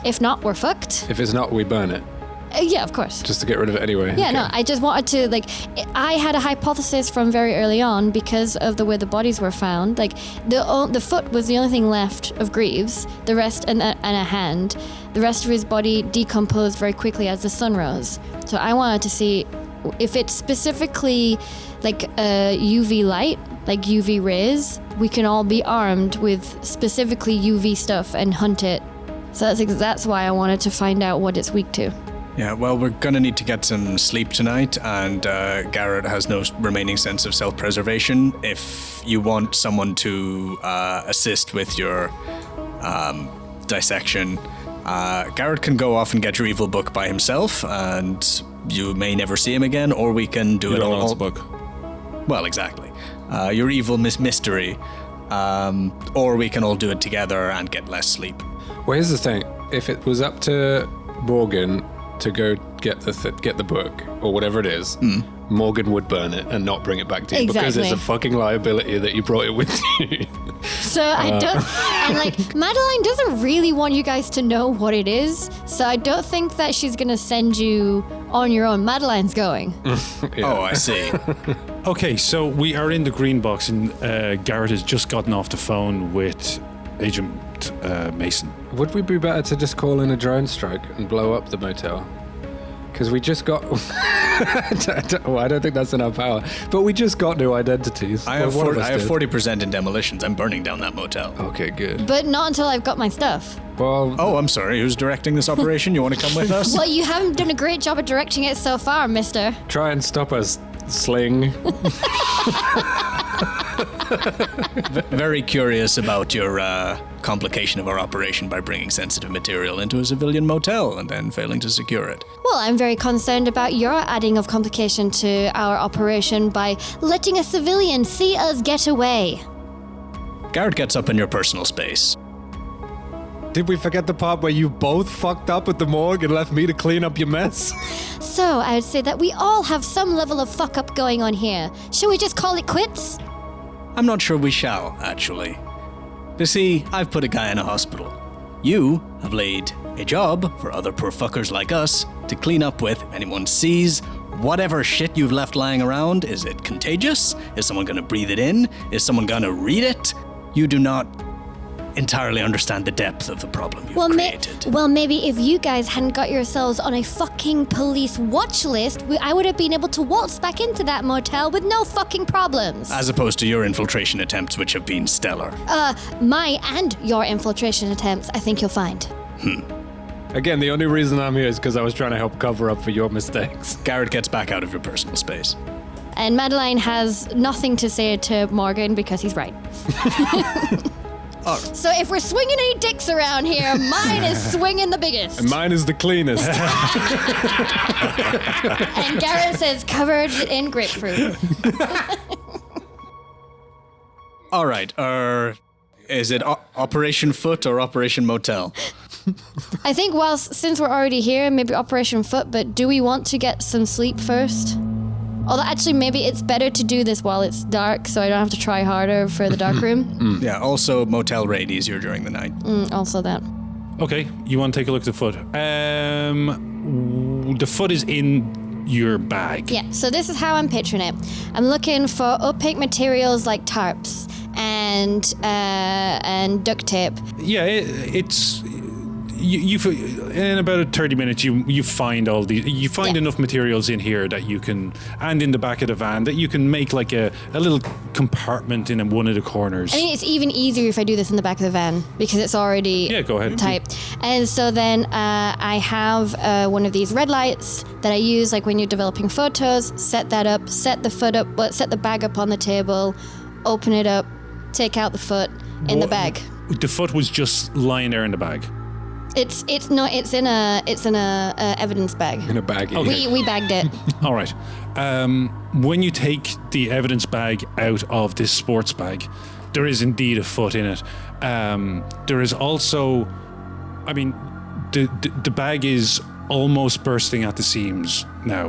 If not, we're fucked. If it's not, we burn it. Yeah, of course. Just to get rid of it anyway. Yeah, Okay. no, I just wanted to, like, I had a hypothesis from very early on because of the way the bodies were found. Like, the foot was the only thing left of Greaves, the rest, and a hand. The rest of his body decomposed very quickly as the sun rose. So I wanted to see if it's specifically, like, UV light, like UV rays, we can all be armed with specifically UV stuff and hunt it. So that's why I wanted to find out what it's weak to. Yeah, well, we're gonna need to get some sleep tonight, and Garret has no remaining sense of self-preservation. If you want someone to assist with your dissection, Garret can go off and get your evil book by himself, and you may never see him again, or we can do You it don't know all. it's a book. Well, exactly. Your evil mystery, or we can all do it together and get less sleep. Well, here's the thing. If it was up to Morgan to go get the book or whatever it is, Morgan would burn it and not bring it back to you because it's a Exactly. fucking liability that you brought it with you. So I don't, and like Madeline doesn't really want you guys to know what it is. So I don't think that she's gonna send you on your own. Madeline's going. Oh, I see. Okay, so we are in the green box, and Garret has just gotten off the phone with Agent Mason. Would we be better to just call in a drone strike and blow up the motel? Because we just got... I don't think that's in our power. But we just got new identities. I have Well, one of us I have did. 40% in demolitions. I'm burning down that motel. Okay, good. But not until I've got my stuff. Well, Oh, I'm sorry. Who's directing this operation? You want to come with us? Well, you haven't done a great job of directing it so far, mister. try and stop us, Sling. Very curious about your complication of our operation by bringing sensitive material into a civilian motel and then failing to secure it. Well, I'm very concerned about your adding of complication to our operation by letting a civilian see us get away. Garret gets up in your personal space. Did we forget the part where you both fucked up at the morgue and left me to clean up your mess? So I would say that we all have some level of fuck up going on here. Shall we just call it quits? I'm not sure we shall, actually. You see, I've put a guy in a hospital. You have laid a job for other poor fuckers like us to clean up with if anyone sees whatever shit you've left lying around. Is it contagious? Is someone gonna breathe it in? Is someone gonna read it? You do not entirely understand the depth of the problem you've created. Well, maybe if you guys hadn't got yourselves on a fucking police watch list, I would have been able to waltz back into that motel with no fucking problems. As opposed to your infiltration attempts, which have been stellar. My and your infiltration attempts, I think you'll find. Again, the only reason I'm here is because I was trying to help cover up for your mistakes. Garret gets back out of your personal space. And Madeline has nothing to say to Morgan because he's right. So if we're swinging any dicks around here, mine is swinging the biggest. And mine is the cleanest. And Garret says covered in grapefruit. All right, is it Operation Foot or Operation Motel? I think since we're already here, maybe Operation Foot, but do we want to get some sleep first? Although actually maybe it's better to do this while it's dark so I don't have to try harder for the dark room. Yeah, also motel raid easier during the night. Also that. Okay, you want to take a look at the foot. The foot is in your bag. Yeah, so this is how I'm picturing it. I'm looking for opaque materials like tarps and duct tape. Yeah, it's... You in about 30 minutes you find all these, you find Yeah. enough materials in here that you can, and in the back of the van, that you can make like a little compartment in one of the corners. I think it's even easier if I do this in the back of the van because it's already Yeah, go ahead. typed. And so then I have one of these red lights that I use like when you're developing photos. Set that up, set the bag up on the table, open it up, take out the foot in the bag. The foot was just lying there in the bag. It's in a evidence bag. In a baggie. Okay. We bagged it. All right. When you take the evidence bag out of this sports bag, there is indeed a foot in it. There is also, I mean, the bag is almost bursting at the seams now,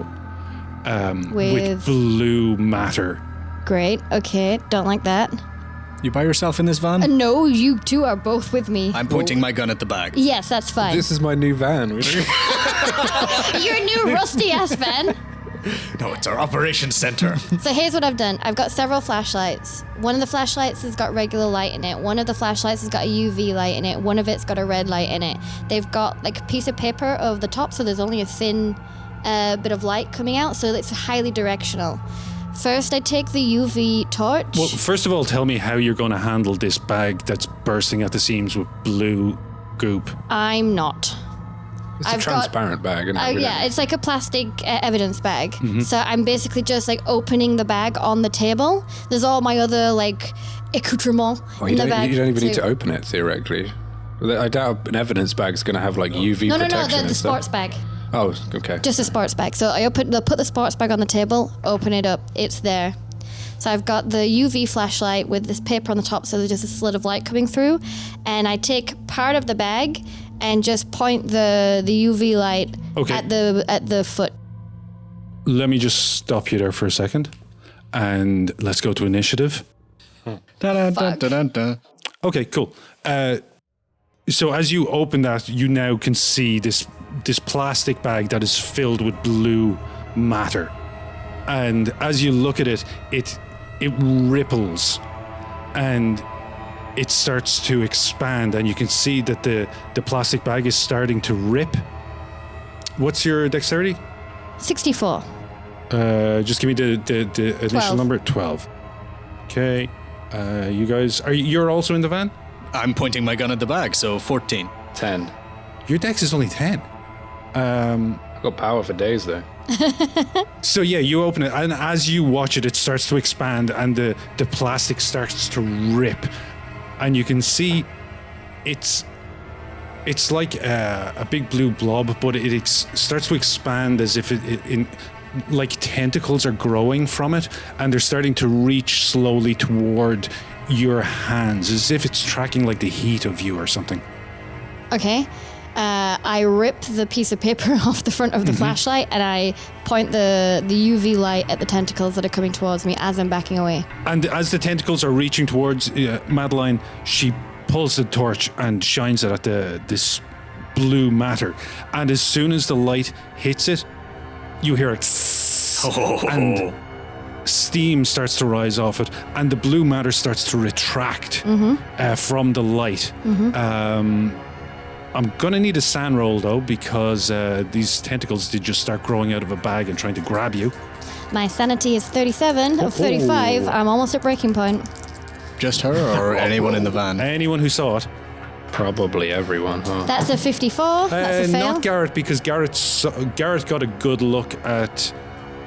with With- blue matter. Great. Okay. Don't like that. You by yourself in this van? No, you two are both with me. I'm pointing my gun at the bag. Yes, that's fine. This is my new van. Your new rusty-ass van. No, it's our operations center. So here's what I've done. I've got several flashlights. One of the flashlights has got regular light in it. One of the flashlights has got a UV light in it. One of it's got a red light in it. They've got like a piece of paper over the top, so there's only a thin bit of light coming out, so it's highly directional. First, I take the UV torch. Well, first of all, tell me how you're going to handle this bag that's bursting at the seams with blue goop. I'm not. It's a transparent bag, isn't it? Yeah, it's like a plastic evidence bag. Mm-hmm. So I'm basically just like opening the bag on the table. There's all my other like accoutrements in the bag. You don't even need to open it, theoretically. I doubt an evidence bag is going to have like UV protection. No, the and sports stuff. bag. Oh, okay. Just a sports bag. So I put the sports bag on the table, open it up, it's there. So I've got the UV flashlight with this paper on the top, so there's just a slit of light coming through. And I take part of the bag and just point the UV light at the foot. Let me just stop you there for a second, and let's go to initiative. Okay, cool. So as you open that, you now can see this plastic bag that is filled with blue matter, and as you look at it, it ripples, and it starts to expand, and you can see that the plastic bag is starting to rip. What's your dexterity? 64. Just give me the initial 12. number. 12. Okay. You guys, you're also in the van? I'm pointing my gun at the bag, so 14. 10. Your dex is only 10. I've got power for days, though. So yeah, you open it, and as you watch it, it starts to expand, and the plastic starts to rip, and you can see it's like a big blue blob, but it starts to expand as if it like tentacles are growing from it, and they're starting to reach slowly toward your hands, as if it's tracking like the heat of you or something. Okay. I rip the piece of paper off the front of the flashlight, and I point the UV light at the tentacles that are coming towards me as I'm backing away. And as the tentacles are reaching towards Madeline, she pulls the torch and shines it at this blue matter. And as soon as the light hits it, you hear it, and steam starts to rise off it, and the blue matter starts to retract from the light. I'm gonna need a sand roll though, because these tentacles did just start growing out of a bag and trying to grab you. My sanity is 37 of 35. I'm almost at breaking point. Just her or anyone in the van? Anyone who saw it. Probably everyone, huh? That's a 54. That's a fail. Not Garret, because Garret got a good look at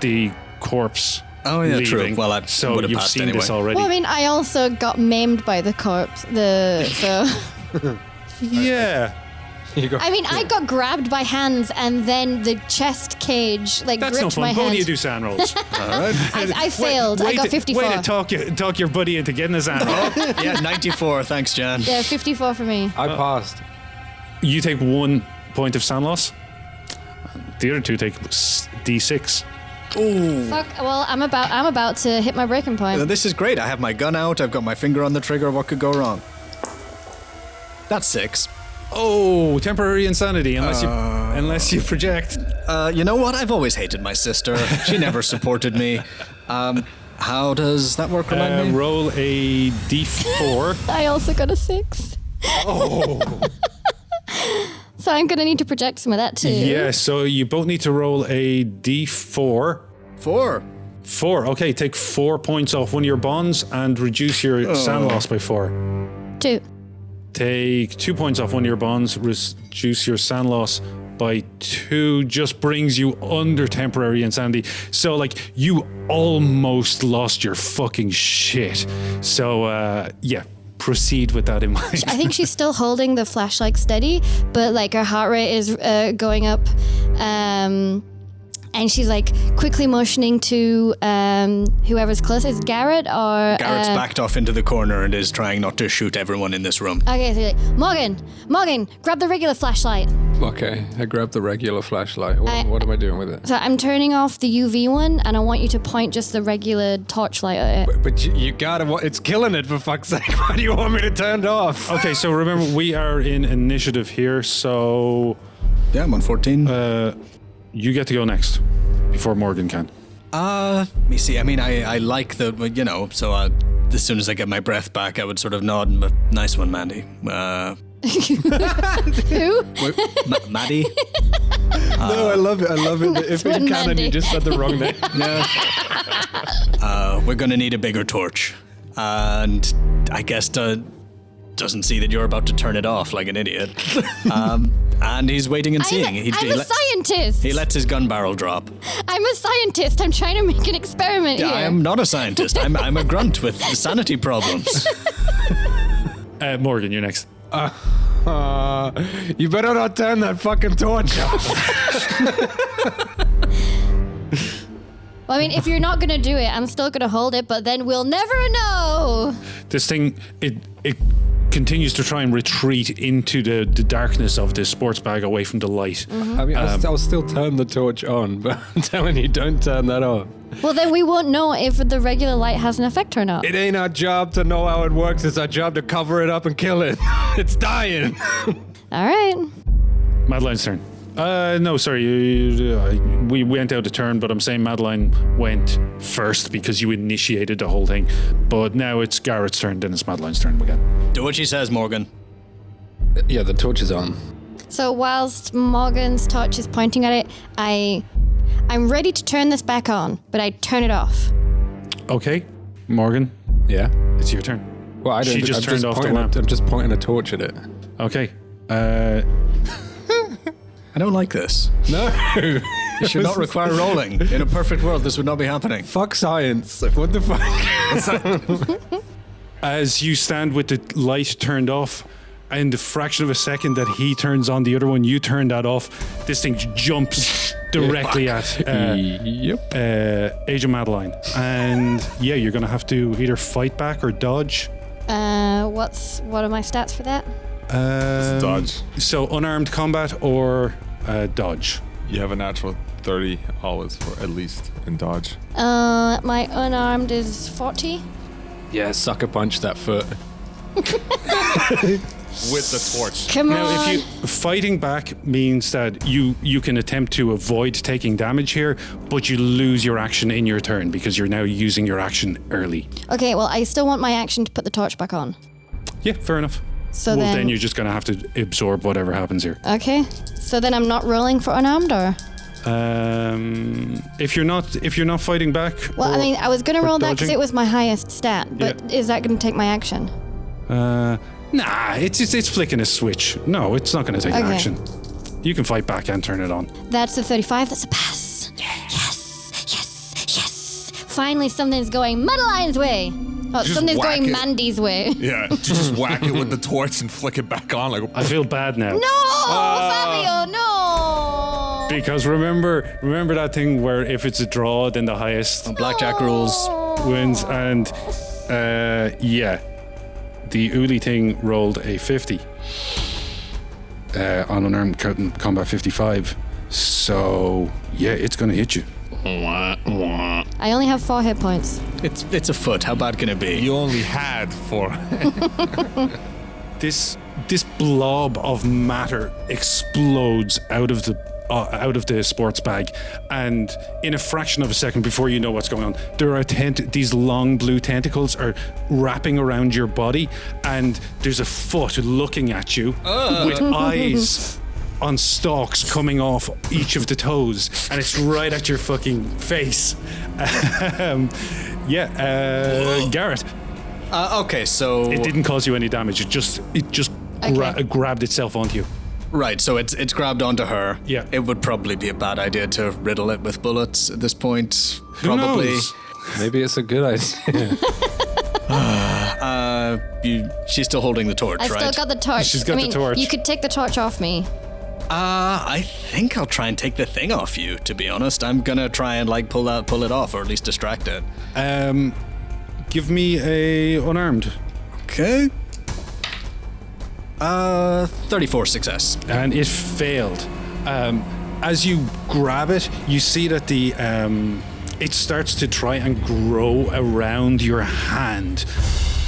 the corpse. Oh yeah, true. leaving. Well, I so would have you've passed seen anyway. this already. Well, I mean, I also got maimed by the corpse. Yeah. I got grabbed by hands, and then the chest cage That's gripped no fun. my How hand. do you do sand rolls? I failed. I got 54. Way to talk your buddy into getting a sand roll. Yeah, 94. Thanks, Jan. Yeah, 54 for me. I passed. You take 1 point of sand loss. The other two take D6. Fuck. Well, I'm about to hit my breaking point. This is great. I have my gun out. I've got my finger on the trigger. What could go wrong? That's 6. Oh, temporary insanity, unless you project. You know what? I've always hated my sister. She never supported me. How does that work? Remind me. Roll a D4. I also got a 6. Oh. So I'm gonna need to project some of that too. Yeah, so you both need to roll a D4. 4. 4. Okay, take 4 points off one of your bonds and reduce your sand loss by 4. 2. Take 2 points off one of your bonds, reduce your sand loss by 2, just brings you under temporary insanity. So, like, you almost lost your fucking shit. So, yeah, proceed with that in mind. I think she's still holding the flashlight steady, but like her heart rate is going up. And she's like quickly motioning to whoever's closest. Garret or... Garrett's backed off into the corner and is trying not to shoot everyone in this room. Okay, so you're like, Morgan, grab the regular flashlight. Okay, I grabbed the regular flashlight. What am I doing with it? So I'm turning off the UV one, and I want you to point just the regular torchlight at it. But you gotta, it's killing it for fuck's sake. Why do you want me to turn it off? Okay, so remember, we are in initiative here, so Yeah, I'm on 14. you get to go next before Morgan can. Let me see. I mean, I like the, so as soon as I get my breath back, I would sort of nod. Nice one, Mandy. Who? Maddie? No, I love it. I love it. If one, in canon, Mandy. you just said the wrong name. Yeah. We're gonna need a bigger torch. And I guess doesn't see that you're about to turn it off like an idiot. And he's waiting and seeing. I'm a scientist. He lets his gun barrel drop. I'm a scientist. I'm trying to make an experiment here. I am not a scientist. I'm a grunt with sanity problems. Morgan, you're next. You better not turn that fucking torch off. Well, I mean, if you're not going to do it, I'm still going to hold it, but then we'll never know. This thing, it continues to try and retreat into the darkness of the sports bag away from the light. I mean, I'll still turn the torch on, but I'm telling you, don't turn that off. Well, then we won't know if the regular light has an effect or not. It ain't our job to know how it works. It's our job to cover it up and kill it. It's dying. All right. Madeline's turn. No, sorry. We went out a turn, but I'm saying Madeline went first because you initiated the whole thing. But now it's Garrett's turn, then it's Madeline's turn again. Do what she says, Morgan. Yeah, the torch is on. So whilst Morgan's torch is pointing at it, I'm ready to turn this back on, but I turn it off. Okay, Morgan, Yeah. it's your turn. Well, I don't. She just I'm turned off the pointing lamp. I'm just pointing a torch at it. Okay. I don't like this. No. It should not require rolling. In a perfect world, this would not be happening. Fuck science. What the fuck? As you stand with the light turned off, in the fraction of a second that he turns on the other one, you turn that off. This thing jumps directly at Yep. Agent Madeline. And yeah, you're going to have to either fight back or dodge. What are my stats for that? Dodge. So unarmed combat or dodge. You have a natural 30 always for at least in dodge. My unarmed is 40. Yeah, sucker punch that foot. With the torch. Come Now, on. if you fighting back means that you can attempt to avoid taking damage here, but you lose your action in your turn because you're now using your action early. Okay, well, I still want my action to put the torch back on. Yeah, fair enough. So well, then, then you're just going to have to absorb whatever happens here. Okay. So then I'm not rolling for unarmed, or? If you're not fighting back. Well, or- I mean, I was gonna or roll that because dodging. it was my highest stat, but is that gonna take my action? Nah, it's flicking a switch. No, it's not going to take Okay. action. You can fight back and turn it on. That's a 35. That's a pass. Yes. Finally, something's going Madeline's way. Oh, Just something's whack going it. Mandy's way. Yeah, to just whack it with the torch and flick it back on. Like, I feel bad now. No, Fabio, no. Because remember that thing where if it's a draw, then the highest Blackjack rules. wins, and yeah, the Uli thing rolled a 50 on unarmed combat 55. So yeah, it's gonna hit you. I only have 4 hit points. It's a foot. How bad can it be? you only had 4. This blob of matter explodes out of the sports bag, and in a fraction of a second, before you know what's going on, there are these long blue tentacles are wrapping around your body, and there's a foot looking at you with eyes on stalks coming off each of the toes, and it's right at your fucking face. Garrett, Okay, so it didn't cause you any damage. It just Okay. grabbed itself onto you. right, so it's grabbed onto her. Yeah. It would probably be a bad idea to riddle it with bullets at this point. Who Probably. knows? Maybe it's a good idea. She's still holding the torch, I right? still got the torch. She's got I the mean, torch. You could take the torch off me. I think I'll try and take the thing off you, to be honest. I'm gonna try and pull it off, or at least distract it. Give me a unarmed. Okay. 34 success. And it failed. As you grab it, you see that it starts to try and grow around your hand,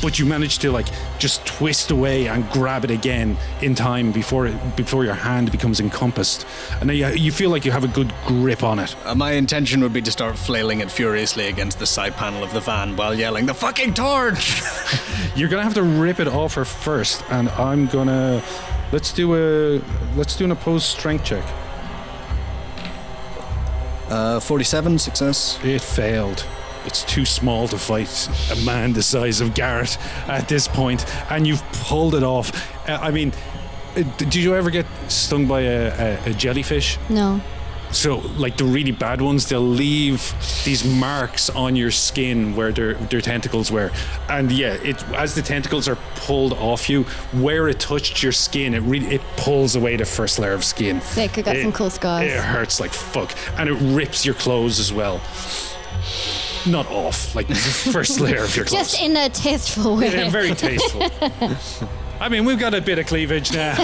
but you manage to just twist away and grab it again in time before your hand becomes encompassed, and then you feel like you have a good grip on it. My intention would be to start flailing it furiously against the side panel of the van while yelling, "The fucking torch!" You're gonna have to rip it off her first, and I'm gonna let's do an opposed strength check. 47 success. It failed. It's too small to fight a man the size of Garret at this point, and you've pulled it off. Did you ever get stung by a jellyfish? No. So, the really bad ones, they'll leave these marks on your skin where their tentacles were. And yeah, as the tentacles are pulled off you, where it touched your skin, it pulls away the first layer of skin. Sick, I got some cool scars. It hurts like fuck. And it rips your clothes as well. Not off, the first layer of your clothes. Just in a tasteful way. Yeah, very tasteful. We've got a bit of cleavage now.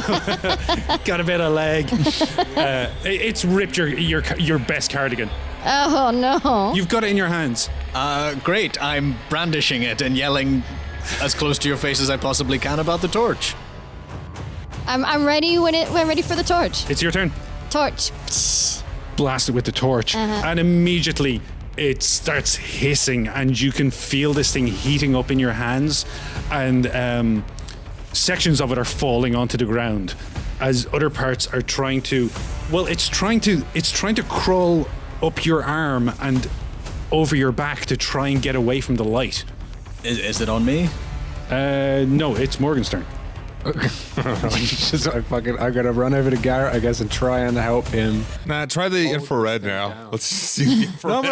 Got a bit of leg. It's ripped your best cardigan. Oh no. You've got it in your hands. Great. I'm brandishing it and yelling as close to your face as I possibly can about the torch. I'm ready when I'm ready for the torch. It's your turn. Torch. Blast it with the torch, and immediately it starts hissing, and you can feel this thing heating up in your hands, and sections of it are falling onto the ground as other parts are trying to it's trying to crawl up your arm and over your back to try and get away from the light. Is it on me? No, it's Morgan's turn. I'm gonna run over to Garret, I guess, and try and help him. Nah, try the infrared now. Let's see the infrared.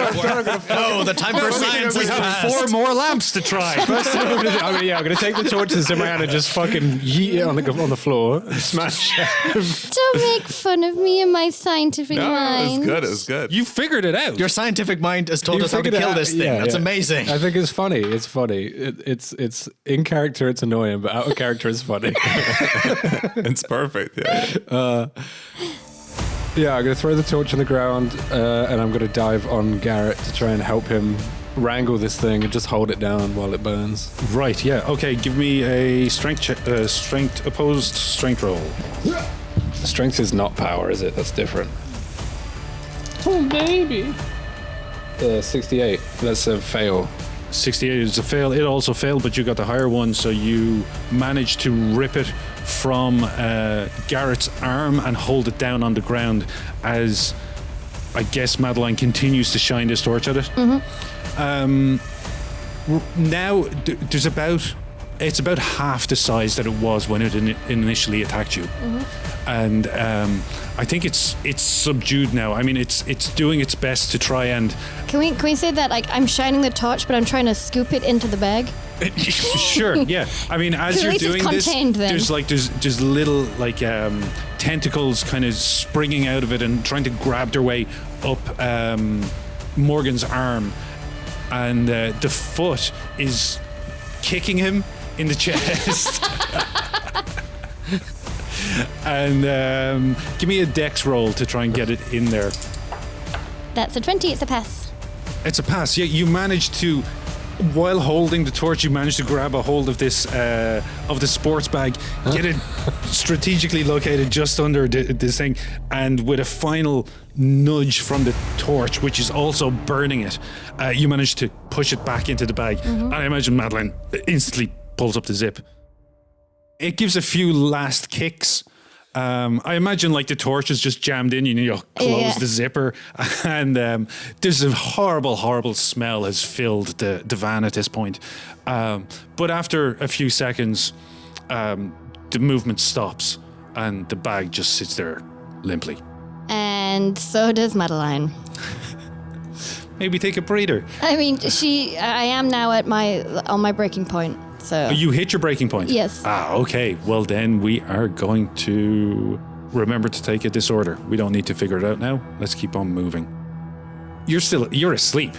No, the time for science We has have passed. 4 more lamps to try. I'm gonna take the torches in my hand and just fucking yeet it on the floor and smash it. Don't make fun of me and my scientific No, mind. it was good. You figured it out. Your scientific mind has told us how to figured it kill out. this thing. Yeah, That's yeah. amazing. I think it's funny. It's funny. It's in character. It's annoying, but out of character, it's funny. It's perfect. Yeah. Yeah, I'm going to throw the torch on the ground, and I'm going to dive on Garret to try and help him wrangle this thing and just hold it down while it burns. Right, yeah. Okay, give me a strength opposed strength roll. Strength is not power, is it? That's different. Oh, baby. 68. That's a fail. 68 is a fail. It also failed, but you got the higher one, so you managed to rip it from Garrett's arm and hold it down on the ground as, I guess, Madeline continues to shine this torch at it. Now, there's it's about half the size that it was when it initially attacked you. And I think it's subdued now. I mean, it's doing its best to try and... Can we say that I'm shining the torch, but I'm trying to scoop it into the bag? Sure, yeah. I mean, as At you're least it's doing this, contained then. there's little tentacles kind of springing out of it and trying to grab their way up Morgan's arm, and the foot is kicking him in the chest. And give me a dex roll to try and get it in there. That's a 20. It's a pass. It's a pass. Yeah, you managed to, while holding the torch, you managed to grab a hold of this of the sports bag, get it strategically located just under this thing, and with a final nudge from the torch, which is also burning it, you managed to push it back into the bag. And I imagine Madeline instantly pulls up the zip. It gives a few last kicks. I imagine the torch is just jammed in, close the zipper, and there's a horrible smell has filled the van at this point. But after a few seconds, the movement stops and the bag just sits there limply. And so does Madeline. Maybe take a breather. I mean, I am now on my breaking point. So You hit your breaking point? Yes. Okay. Well, then we are going to remember to take a disorder. We don't need to figure it out now. Let's keep on moving. You're asleep.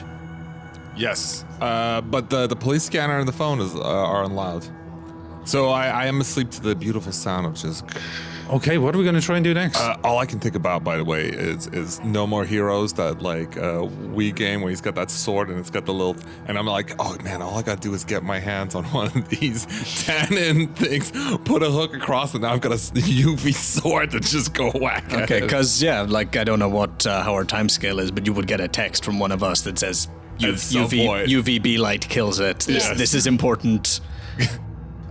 Yes. But the police scanner and the phone are on loud. So I am asleep to the beautiful sound of just. Okay, what are we going to try and do next? All I can think about, by the way, is No More Heroes, that like Wii game where he's got that sword and it's got the little. And I'm like, oh man, all I gotta do is get my hands on one of these tannin things, put a hook across, and now I've got a UV sword to just go whack. Okay, because I don't know what how our time scale is, but you would get a text from one of us that says UVB light kills it. This is important.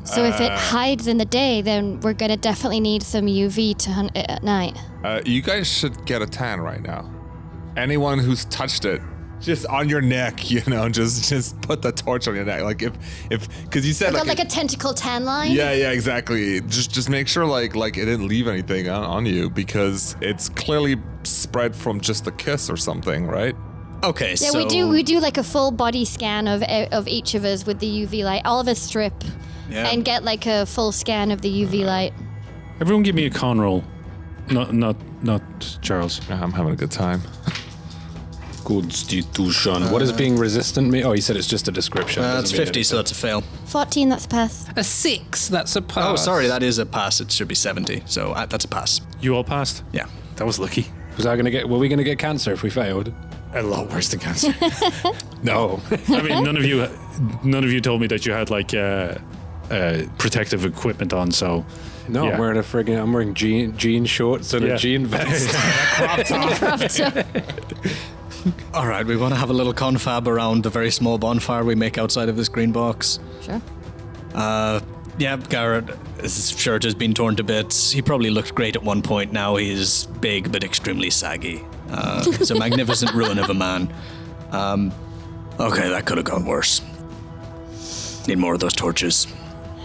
So if it hides in the day, then we're going to definitely need some UV to hunt it at night. You guys should get a tan right now. Anyone who's touched it, just on your neck, just put the torch on your neck. Like if because you said like a tentacle tan line. Yeah, exactly. Just make sure like it didn't leave anything on you, because it's clearly spread from just a kiss or something, right? Okay, yeah, so we do like a full body scan of each of us with the UV light. All of us strip. Yeah. And get like a full scan of the UV light. Everyone give me a con roll. Not Charles. I'm having a good time. Constitution. What does being resistant mean? Oh, he said it's just a description. It's 50, so that's a fail. 14, that's a pass. A 6, that's a pass. Oh, sorry, that is a pass. It should be 70, so that's a pass. You all passed? Yeah. That was lucky. Were we gonna get cancer if we failed? A lot worse than cancer. No. I mean, none of you told me that you had like protective equipment on, so. No, yeah. I'm wearing jean shorts and a jean vest. Crop top. All right, we want to have a little confab around the very small bonfire we make outside of this green box. Sure. Garret, his shirt has been torn to bits. He probably looked great at one point. Now he's big but extremely saggy. It's a magnificent ruin of a man. Okay, that could have gone worse. Need more of those torches.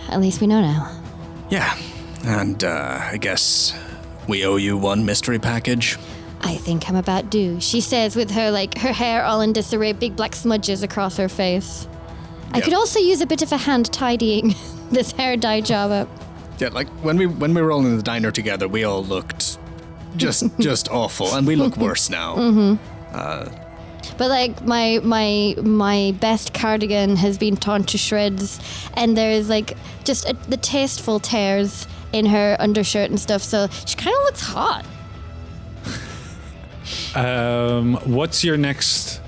At least we know now. Yeah, and I guess we owe you one mystery package. I think I'm about due. She says with her hair all in disarray, big black smudges across her face. Yep. I could also use a bit of a hand tidying this hair dye job up. Yeah, like when we were all in the diner together, we all looked just awful, and we look worse now. Mm-hmm. But like my best cardigan has been torn to shreds, and there's like just the tasteful tears in her undershirt and stuff. So she kind of looks hot. What's your next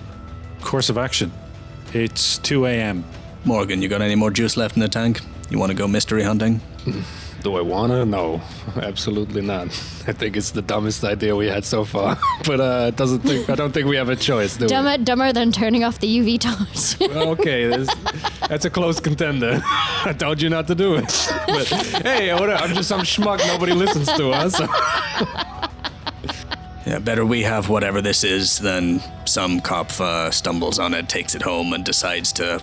course of action? It's 2 a.m. Morgan, you got any more juice left in the tank? You want to go mystery hunting? Do I wanna? No, absolutely not. I think it's the dumbest idea we had so far. But I don't think we have a choice, do we? Dumber than turning off the UV torch. Okay, that's a close contender. I told you not to do it. But hey, whatever. I'm just some schmuck nobody listens to us. So. Yeah, better we have whatever this is than some cop stumbles on it, takes it home, and decides to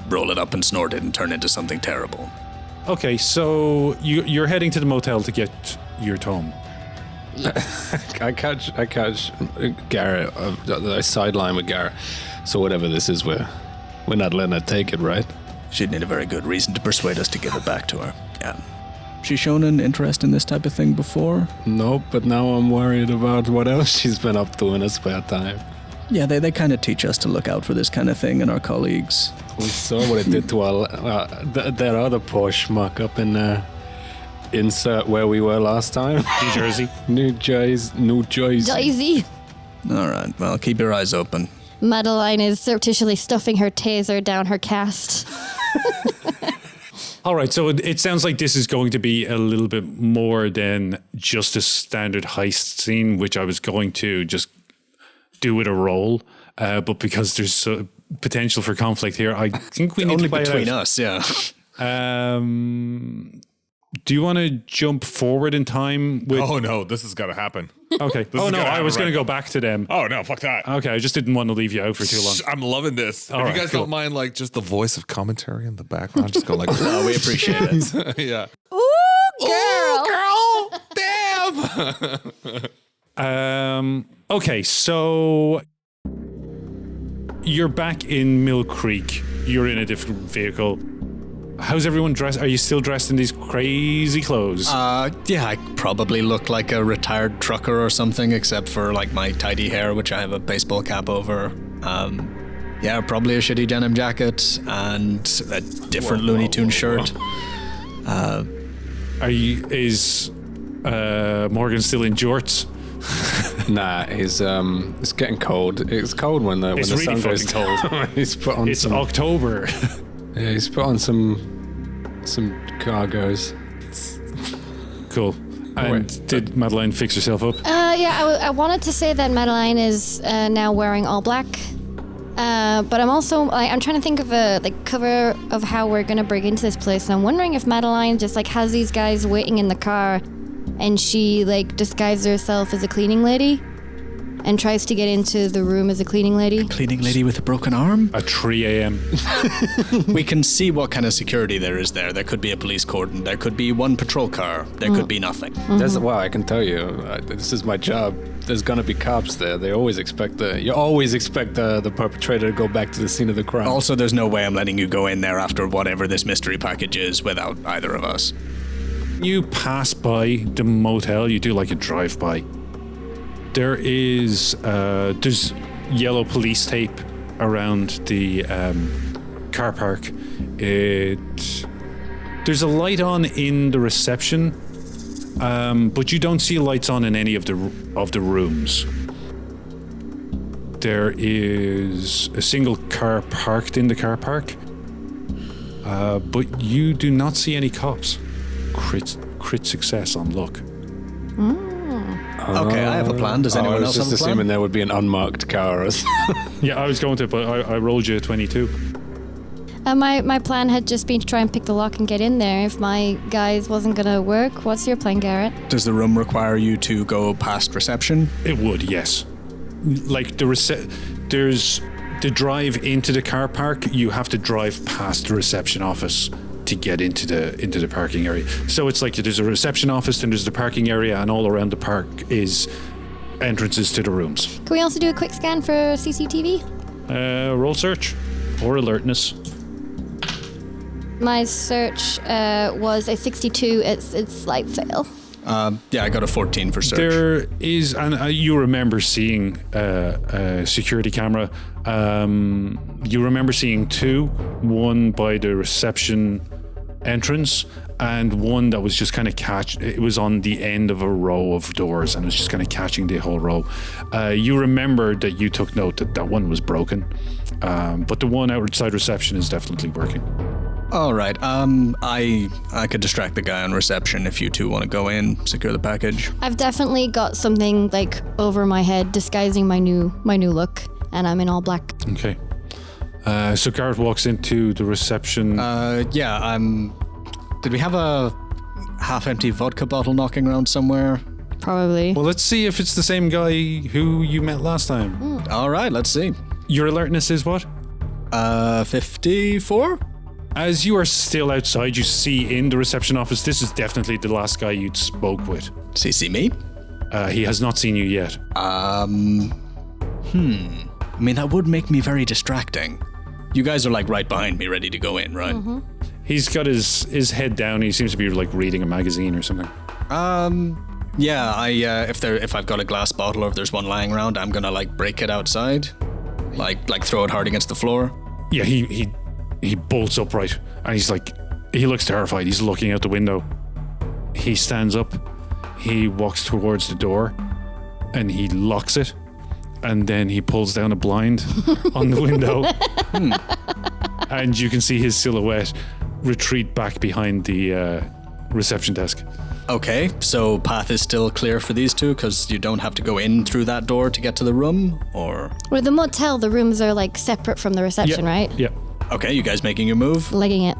roll it up and snort it and turn it into something terrible. Okay, so you're heading to the motel to get your tome. I catch Garret. I sideline with Garret. So whatever this is, we're not letting her take it, right? She'd need a very good reason to persuade us to give it back to her. Yeah. She's shown an interest in this type of thing before? Nope, but now I'm worried about what else she's been up to in her spare time. Yeah, they kind of teach us to look out for this kind of thing in our colleagues. We saw what it did to that other poor schmuck up in insert where we were last time. New Jersey. New Jersey. All right, well, keep your eyes open. Madeline is surreptitiously stuffing her taser down her cast. All right, so it sounds like this is going to be a little bit more than just a standard heist scene, which I was going to just do with a roll. But because there's potential for conflict here, I think we need only to play between it out. us, yeah. Do you want to jump forward in time? Oh no, this has got to happen. Okay. I was going to go back to them. Oh no, fuck that. Okay, I just didn't want to leave you out for too long. I'm loving this. All if right, you guys cool. don't mind, like just the voice of commentary in the background, just go like, "Oh, we appreciate it." Yeah. Ooh, girl, damn. Okay, so you're back in Mill Creek. You're in a different vehicle. How's everyone dressed? Are you still dressed in these crazy clothes? Yeah, I probably look like a retired trucker or something, except for like my tidy hair, which I have a baseball cap over. Yeah, probably a shitty denim jacket and a different Looney Tunes shirt. Is Morgan still in jorts? Nah, it's getting cold. It's cold when the It's when the really sun goes fucking cold. He's put on It's some. October. Yeah, he's put on some cargos. Cool. And did Madeline fix herself up? I wanted to say that Madeline is now wearing all black. But I'm also I'm trying to think of a cover of how we're gonna break into this place, and I'm wondering if Madeline just has these guys waiting in the car, and she disguises herself as a cleaning lady, and tries to get into the room as a cleaning lady. Cleaning lady with a broken arm? At 3 a.m. We can see what kind of security there is there. There could be a police cordon. There could be one patrol car. There could be nothing. Well, I can tell you, this is my job. There's gonna be cops there. You always expect the perpetrator to go back to the scene of the crime. Also, there's no way I'm letting you go in there after whatever this mystery package is without either of us. You pass by the motel, you do a drive-by. There's yellow police tape around the car park. There's a light on in the reception, but you don't see lights on in any of the rooms. There is a single car parked in the car park, but you do not see any cops. Crit success on luck. Okay, I have a plan. Does anyone I was else just have a plan? assuming there would be an unmarked car. Yeah, I was going to, but I rolled you a 22. My plan had just been to try and pick the lock and get in there. If my guys wasn't gonna work, what's your plan, Garret? Does the room require you to go past reception? It would, yes. There's the drive into the car park. You have to drive past the reception office to get into the parking area. So it's there's a reception office, then there's the parking area, and all around the park is entrances to the rooms. Can we also do a quick scan for CCTV? Roll search or alertness. My search was a 62. It's slight fail. Yeah, I got a 14 for search. There is, and you remember seeing a security camera. You remember seeing two, one by the reception entrance, and one that was just kind of it was on the end of a row of doors, and it was just kind of catching the whole row. You remember that you took note that one was broken, but the one outside reception is definitely working. All right. I could distract the guy on reception if you two want to go in, secure the package. I've definitely got something over my head disguising my new look, and I'm in all black. Okay. So Garret walks into the reception. Yeah. Did we have a half-empty vodka bottle knocking around somewhere? Probably. Well, let's see if it's the same guy who you met last time. All right. Let's see. Your alertness is what? 54. As you are still outside, you see in the reception office, this is definitely the last guy you'd spoke with. Does he see me? He has not seen you yet. I mean, that would make me very distracting. You guys are right behind me, ready to go in, right? Mm-hmm. He's got his head down. He seems to be reading a magazine or something. Yeah. If I've got a glass bottle or if there's one lying around, I'm gonna break it outside, throw it hard against the floor. Yeah, he bolts upright, and he looks terrified. He's looking out the window. He stands up. He walks towards the door, and he locks it, and then he pulls down a blind on the window, and you can see his silhouette retreat back behind the reception desk. Okay, so path is still clear for these two because you don't have to go in through that door to get to the room, or? With the motel, the rooms are separate from the reception, right? Yeah. Okay, you guys making your move? Legging it.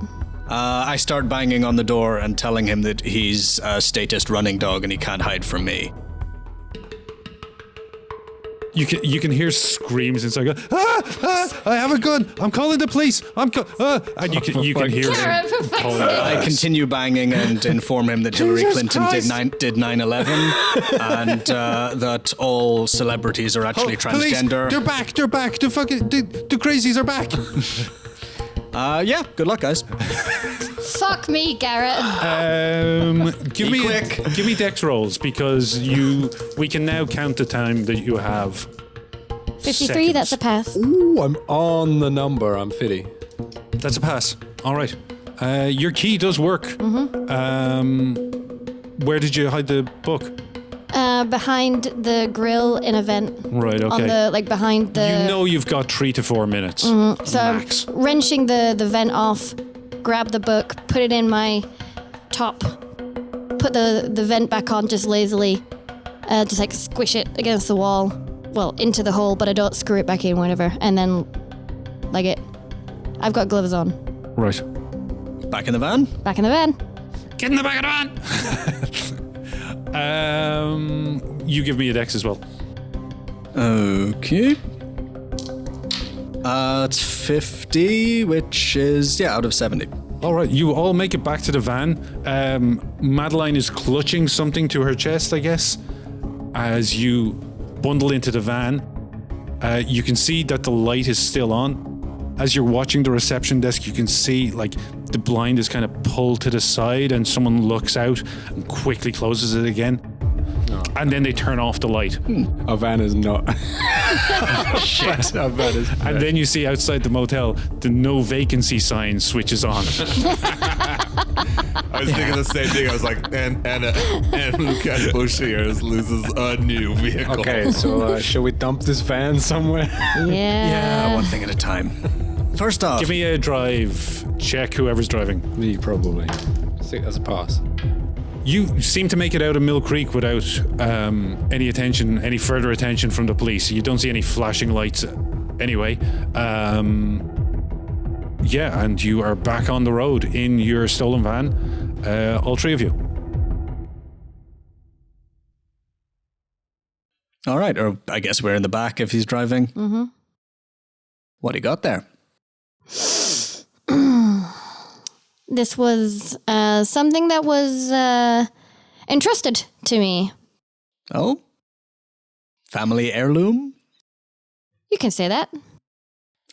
I start banging on the door and telling him that he's a statist running dog and he can't hide from me. You can hear screams inside. Go, I have a gun! I'm calling the police! And you can hear him calling the I police. continue banging and inform him that Hillary Clinton did 9/11 and that all celebrities are actually transgender. Police, they're back. The crazies are back. Yeah, good luck, guys. Fuck me, Garret. Give me dex rolls because we can now count the time that you have. 53, seconds. that's a pass. Ooh, I'm on the number. I'm 50. That's a pass. All right. Your key does work. Where did you hide the book? Behind the grill in a vent. Right, okay. On the, behind the... You know you've got 3 to 4 minutes. So max. I'm wrenching the vent off, grab the book, put it in my top, put the vent back on just lazily, just squish it against the wall, well, into the hole, but I don't screw it back in, whatever, and then I've got gloves on. Right. Back in the van? Back in the van. Get in the back of the van! You give me a dex as well. Okay. It's 50, which is, out of 70. All right, you all make it back to the van. Madeline is clutching something to her chest, I guess. As you bundle into the van, you can see that the light is still on. As you're watching the reception desk, you can see the blind is kind of pulled to the side and someone looks out and quickly closes it again. Oh. And then they turn off the light. Our van is not. Shit. Our van is. And then you see outside the motel, the no vacancy sign switches on. I was thinking the same thing. I was like, and Lucas Bouchiers loses a new vehicle. Okay, so shall we dump this van somewhere? Yeah. One thing at a time. First off, Give me a drive check, whoever's driving. Me, probably. That's a pass. You seem to make it out of Mill Creek without any further attention from the police. You don't see any flashing lights anyway. And you are back on the road in your stolen van, all 3 of you. all right, or I guess we're in the back if he's driving. Mm-hmm. What do you got there? This was something that was entrusted to me. Oh? Family heirloom? You can say that.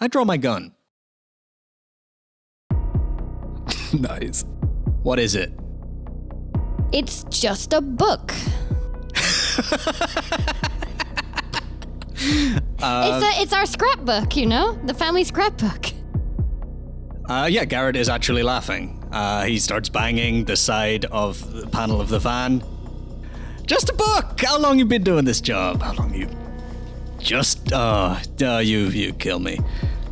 I draw my gun. Nice. What is it? It's just a book. It's our scrapbook, the family scrapbook. Garret is actually laughing. He starts banging the side of the panel of the van. Just a book! How long you been doing this job? How long you... Just... you kill me.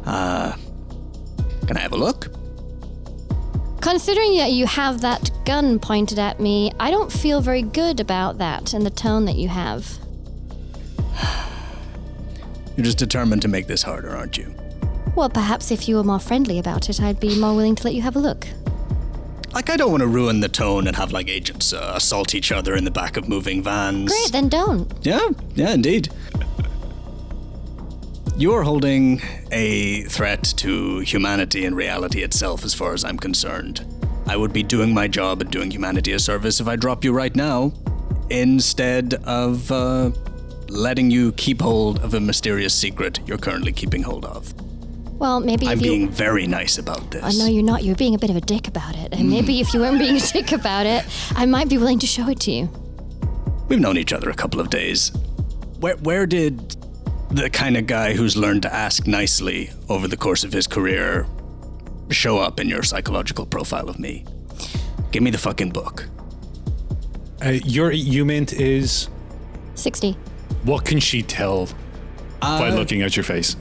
Can I have a look? Considering that you have that gun pointed at me, I don't feel very good about that and the tone that you have. You're just determined to make this harder, aren't you? Well, perhaps if you were more friendly about it, I'd be more willing to let you have a look. I don't want to ruin the tone and have, agents assault each other in the back of moving vans. Great, then don't. Yeah, indeed. You're holding a threat to humanity and reality itself, as far as I'm concerned. I would be doing my job and doing humanity a service if I drop you right now, instead of letting you keep hold of a mysterious secret you're currently keeping hold of. Well, maybe I'm if you... being very nice about this. Oh, no, you're not. You're being a bit of a dick about it. And maybe if you weren't being a dick about it, I might be willing to show it to you. We've known each other a couple of days. Where did the kind of guy who's learned to ask nicely over the course of his career show up in your psychological profile of me? Give me the fucking book. Your EUMint is... 60. What can she tell by looking at your face?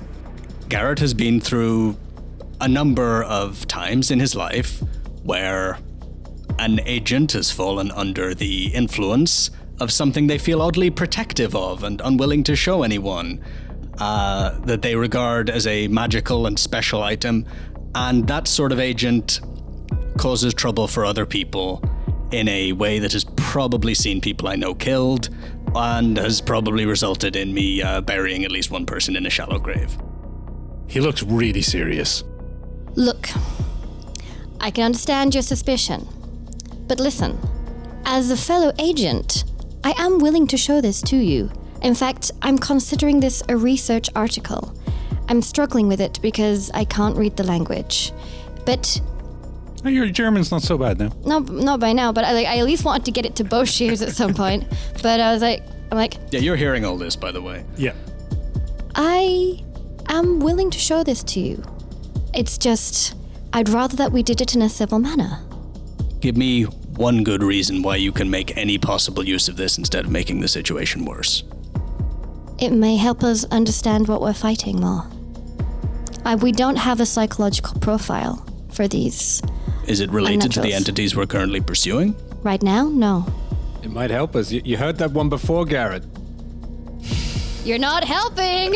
Garret has been through a number of times in his life where an agent has fallen under the influence of something they feel oddly protective of and unwilling to show anyone, that they regard as a magical and special item, and that sort of agent causes trouble for other people in a way that has probably seen people I know killed and has probably resulted in me burying at least one person in a shallow grave. He looks really serious. Look, I can understand your suspicion. But listen, as a fellow agent, I am willing to show this to you. In fact, I'm considering this a research article. I'm struggling with it because I can't read the language. But... Oh, your German's not so bad now. No, not by now, but I at least wanted to get it to both ears at some point. But I'm like... Yeah, you're hearing all this, by the way. Yeah. I am willing to show this to you. It's just, I'd rather that we did it in a civil manner. Give me one good reason why you can make any possible use of this instead of making the situation worse. It may help us understand what we're fighting more. We don't have a psychological profile for these. Is it related to the Unnaturals. entities we're currently pursuing? Right now, no. It might help us. You heard that one before, Garret. You're not helping!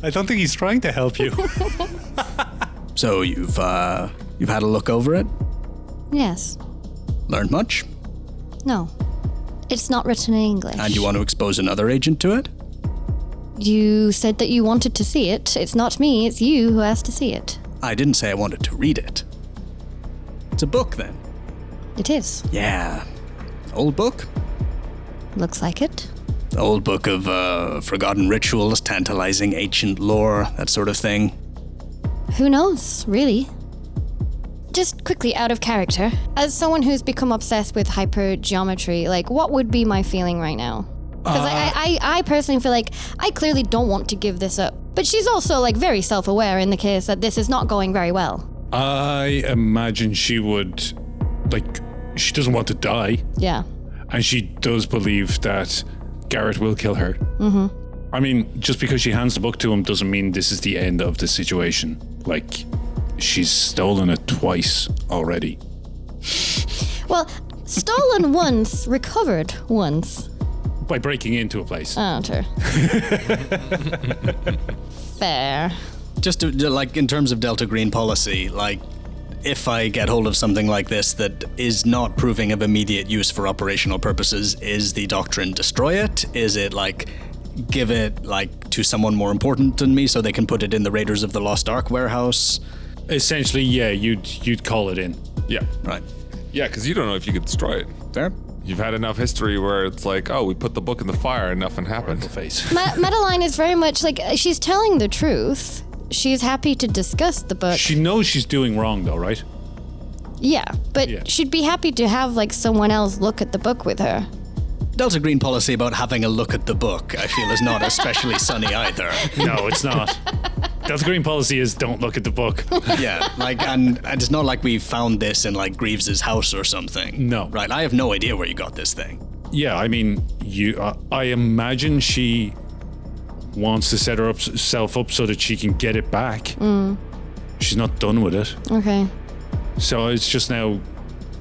I don't think he's trying to help you. So you've had a look over it? Yes. Learned much? No. It's not written in English. And you want to expose another agent to it? You said that you wanted to see it. It's not me, it's you who has to see it. I didn't say I wanted to read it. It's a book, then. It is. Yeah. Old book? Looks like it. Old book of forgotten rituals, tantalizing ancient lore, that sort of thing. Who knows, really? Just quickly out of character, as someone who's become obsessed with hypergeometry, like, what would be my feeling right now? Because I personally feel like I clearly don't want to give this up. But she's also, like, very self-aware in the case that this is not going very well. I imagine she would, like, she doesn't want to die. Yeah. And she does believe that Garret will kill her. Mm-hmm. I mean, just because she hands the book to him doesn't mean this is the end of the situation. Like, she's stolen it twice already. Well, stolen once, recovered once. By breaking into a place. Oh, true. Fair. Just to, like, in terms of Delta Green policy, like, if I get hold of something like this that is not proving of immediate use for operational purposes, is the doctrine destroy it? Is it, like, give it, like, to someone more important than me so they can put it in the Raiders of the Lost Ark warehouse? Essentially, yeah, you'd call it in. Yeah. Right. Yeah, because you don't know if you could destroy it. Fair? You've had enough history where it's like, oh, we put the book in the fire and nothing happened. Face. Madeline is very much like, she's telling the truth. She's happy to discuss the book. She knows she's doing wrong, though, right? Yeah, but Yeah. she'd be happy to have, like, someone else look at the book with her. Delta Green policy about having a look at the book, I feel, is not especially sunny either. No, it's not. Delta Green policy is don't look at the book. Yeah, like, and it's not like we found this in, like, Greaves's house or something. No. Right, I have no idea where you got this thing. Yeah, I mean, I imagine she wants to set herself up so that she can get it back. She's not done with it. Okay. So it's just now,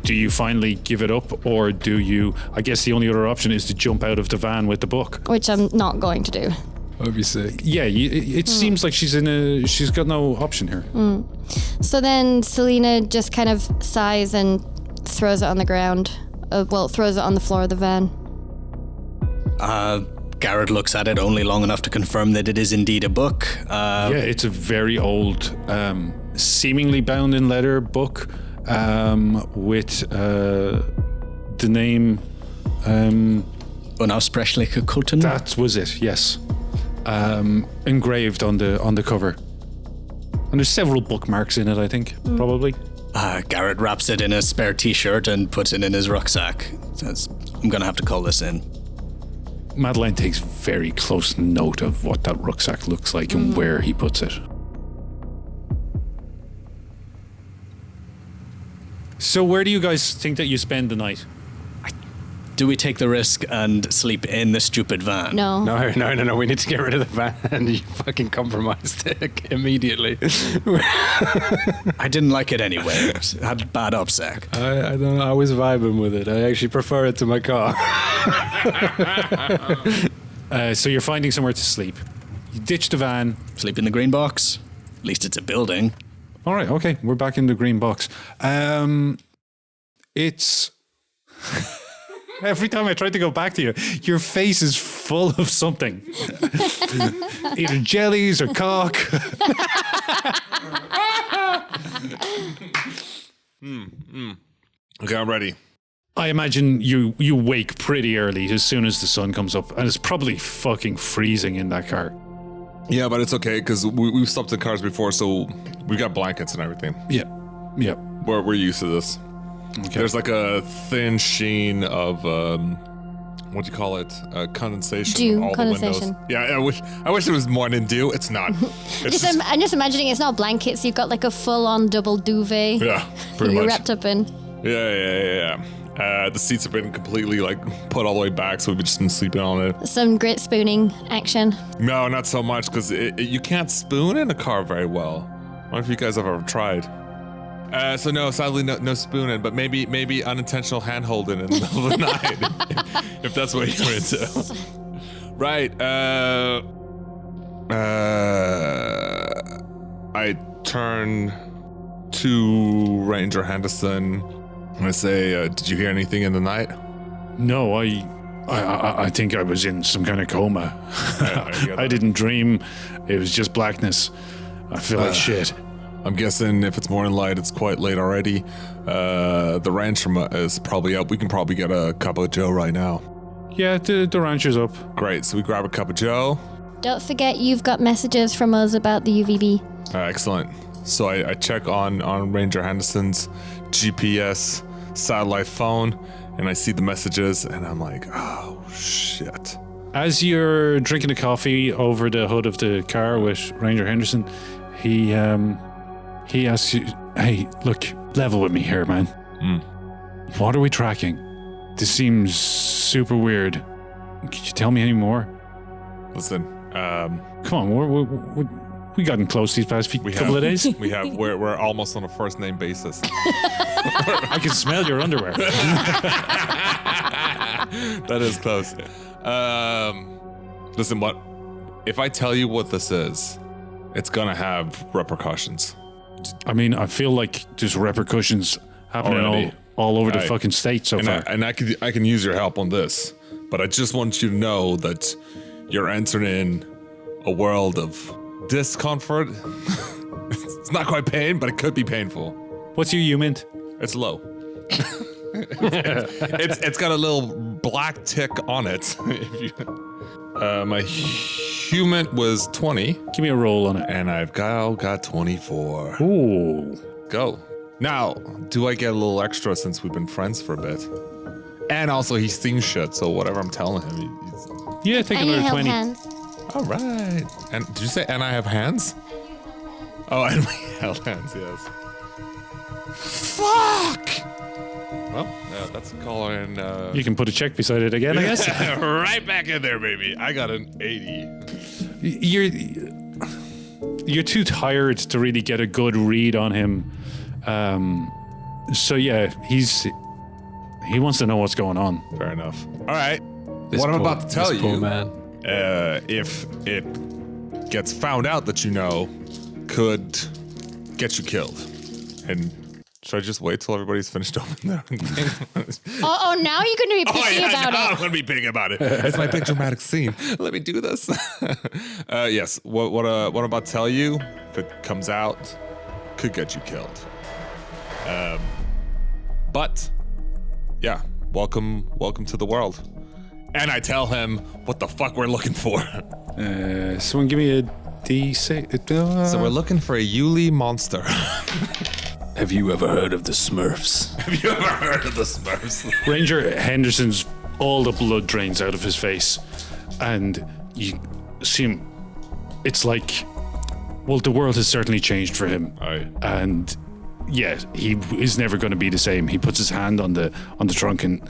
do you finally give it up, or do you, I guess the only other option is to jump out of the van with the book. Which I'm not going to do. That'd be sick. Yeah, it seems like she's got no option here. So then Selena just kind of sighs and throws it on the ground. Throws it on the floor of the van. Garret looks at it only long enough to confirm that it is indeed a book. Yeah, it's a very old, seemingly bound in leather book with the name. Unaussprechliche Kulten. That was it. Yes, engraved on the cover, and there's several bookmarks in it. I think probably. Garret wraps it in a spare t-shirt and puts it in his rucksack. Says, I'm gonna have to call this in. Madeline takes very close note of what that rucksack looks like and where he puts it. So where do you guys think that you spend the night? Do we take the risk and sleep in the stupid van? No. No. We need to get rid of the van. You fucking compromised it immediately. I didn't like it anyway. It had bad upset. I don't know. I was vibing with it. I actually prefer it to my car. So you're finding somewhere to sleep. You ditch the van. Sleep in the green box. At least it's a building. All right, okay, we're back in the green box. It's... Every time I try to go back to you, your face is full of something. Either jellies or cock. Okay, I'm ready. I imagine you wake pretty early as soon as the sun comes up, and it's probably fucking freezing in that car. Yeah, but it's okay because we've slept in cars before, so we got blankets and everything. Yeah. We're used to this. Okay. There's like a thin sheen of what do you call it? Condensation. Dew, of all condensation. The windows. Yeah, I wish it was more than dew. It's not. It's I'm just imagining it's not blankets. You've got like a full-on double duvet. yeah, pretty You're much. wrapped up in. Yeah. The seats have been completely like put all the way back, so we've just been sleeping on it. Some great spooning action. No, not so much, because you can't spoon in a car very well. I wonder if you guys have ever tried. So no, sadly no spooning, but maybe unintentional hand holding in the middle of the night, if that's what you're into. Right. I turn to Ranger Henderson and I say, "Did you hear anything in the night?" No, I think I was in some kind of coma. I didn't dream. It was just blackness. I feel like shit. I'm guessing if it's morning light, it's quite late already. The ranch is probably up. We can probably get a cup of Joe right now. Yeah, the rancher's up. Great. So we grab a cup of Joe. Don't forget you've got messages from us about the UVB. Excellent. So I check on Ranger Henderson's GPS satellite phone, and I see the messages, and I'm like, oh, shit. As you're drinking a coffee over the hood of the car with Ranger Henderson, he asks you, "Hey, look, level with me here, man. What are we tracking? This seems super weird. Could you tell me any more?" Listen, Come on, we gotten close these past couple of days. We're almost on a first name basis. I can smell your underwear. That is close. Listen, what if I tell you what this is? It's gonna have repercussions. I mean, I feel like there's repercussions happening Already. all over the Right. fucking state so far. I can use your help on this, but I just want you to know that you're entering in a world of discomfort. It's not quite pain, but it could be painful. What's your UMint? It's low. it's got a little black tick on it. My human was 20, Give me a roll on it. and I've got 24. Ooh. Go. Now, do I get a little extra since we've been friends for a bit? And also, he's seen shit, so whatever I'm telling him, he's... Yeah, take And you another held 20. hands. All right. And did you say, and I have hands? Oh, and we held hands, yes. Fuck! Well, that's a call in... You can put a check beside it again, I guess. Right back in there, baby. I got an 80. You're too tired to really get a good read on him. So yeah, he wants to know what's going on. Fair enough. All right. This what I'm poor- about to tell this poor you, man. if it gets found out that you know, could get you killed. And should I just wait till everybody's finished opening their Oh, now you're going to be picky about I'm it. gonna be big about it. It's my big dramatic scene. Let me do this. Yes. What I'm about to tell you, if it comes out, could get you killed. But yeah, welcome to the world. And I tell him what the fuck we're looking for. Someone give me a D6. So we're looking for a Yuli monster. Have you ever heard of the Smurfs? Have you ever heard of the Smurfs? Ranger Henderson's, all the blood drains out of his face, and you see him. It's like, well, the world has certainly changed for him. Aye. And yeah, he is never going to be the same. He puts his hand on the trunk and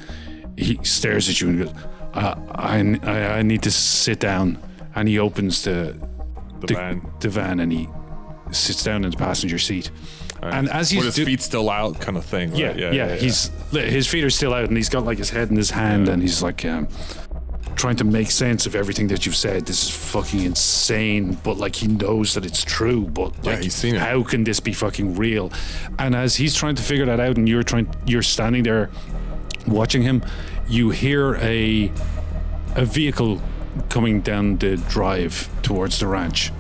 he stares at you and goes, I need to sit down. And he opens the van and he sits down in the passenger seat. And as he's with his feet still out, kind of thing. yeah, Right? yeah, his feet are still out and he's got like his head in his hand and he's like trying to make sense of everything that you've said. This is fucking insane, but like he knows that it's true, but like he's seen it. how can this be fucking real? And as he's trying to figure that out and you're standing there watching him, you hear a vehicle coming down the drive towards the ranch,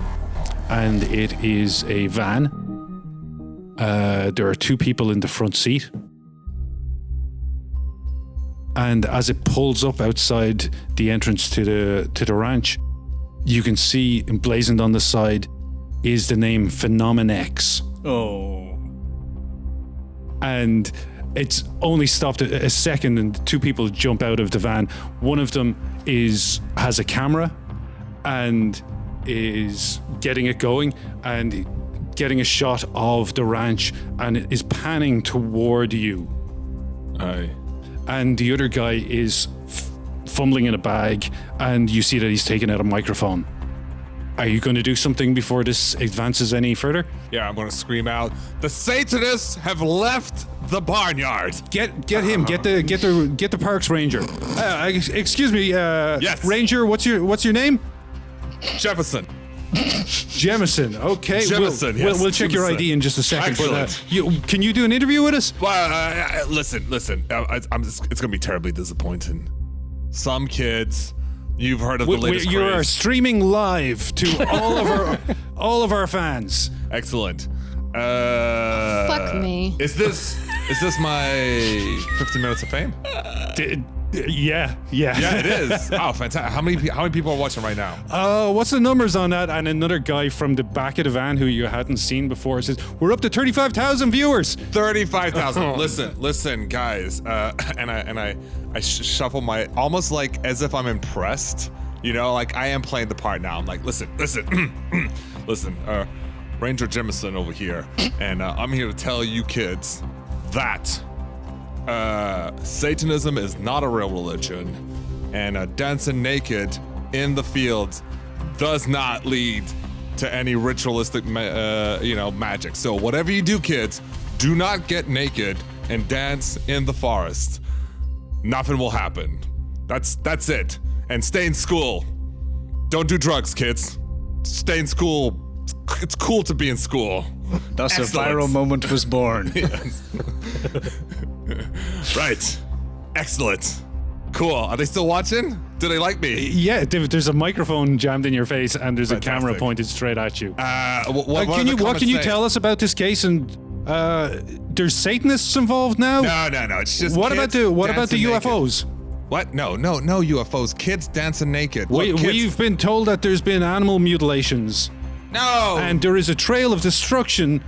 and it is a van. There are two people in the front seat. And as it pulls up outside the entrance to the ranch, you can see emblazoned on the side is the name Phenomenex. Oh. And It's only stopped a second, and two people jump out of the van. One of them has a camera and is getting it going and getting a shot of the ranch, and it is panning toward you. Aye. And the other guy is fumbling in a bag, and you see that he's taking out a microphone. Are you going to do something before this advances any further? Yeah, I'm going to scream out, "The Satanists have left the barnyard!" Get him. Get the parks ranger. Excuse me. Yes. Ranger. What's your name? Jefferson. Jemison. Okay. Jemison, yes. We'll check your Jemison. ID in just a second. Excellent. But can you do an interview with us? Well, listen. It's going to be terribly disappointing. Some kids, you've heard of the latest You are craze. streaming live to all of our fans. Excellent. Fuck me. Is this my 15 minutes of fame? Yeah. Yeah, it is. Oh, fantastic! How many people are watching right now? What's the numbers on that? And another guy from the back of the van who you hadn't seen before says, "We're up to 35,000 viewers." 35,000. Listen, guys. And I shuffle my almost like as if I'm impressed. You know, like I am playing the part now. I'm like, listen. Ranger Jemison over here, and I'm here to tell you kids that Satanism is not a real religion, and dancing naked in the fields does not lead to any ritualistic, magic. So whatever you do, kids, do not get naked and dance in the forest. Nothing will happen. That's it. And stay in school. Don't do drugs, kids. Stay in school. It's cool to be in school. Thus Excellent. a viral moment was born. Right. Excellent. Cool. Are they still watching? Do they like me? Yeah, there's a microphone jammed in your face, and there's Fantastic. a camera pointed straight at you. What What can you tell us about this case? And there's Satanists involved now. No. It's just What about kids the dancing UFOs? naked. What? No UFOs. Kids dancing naked. Look, kids. We've been told that there's been animal mutilations, No. and there is a trail of destruction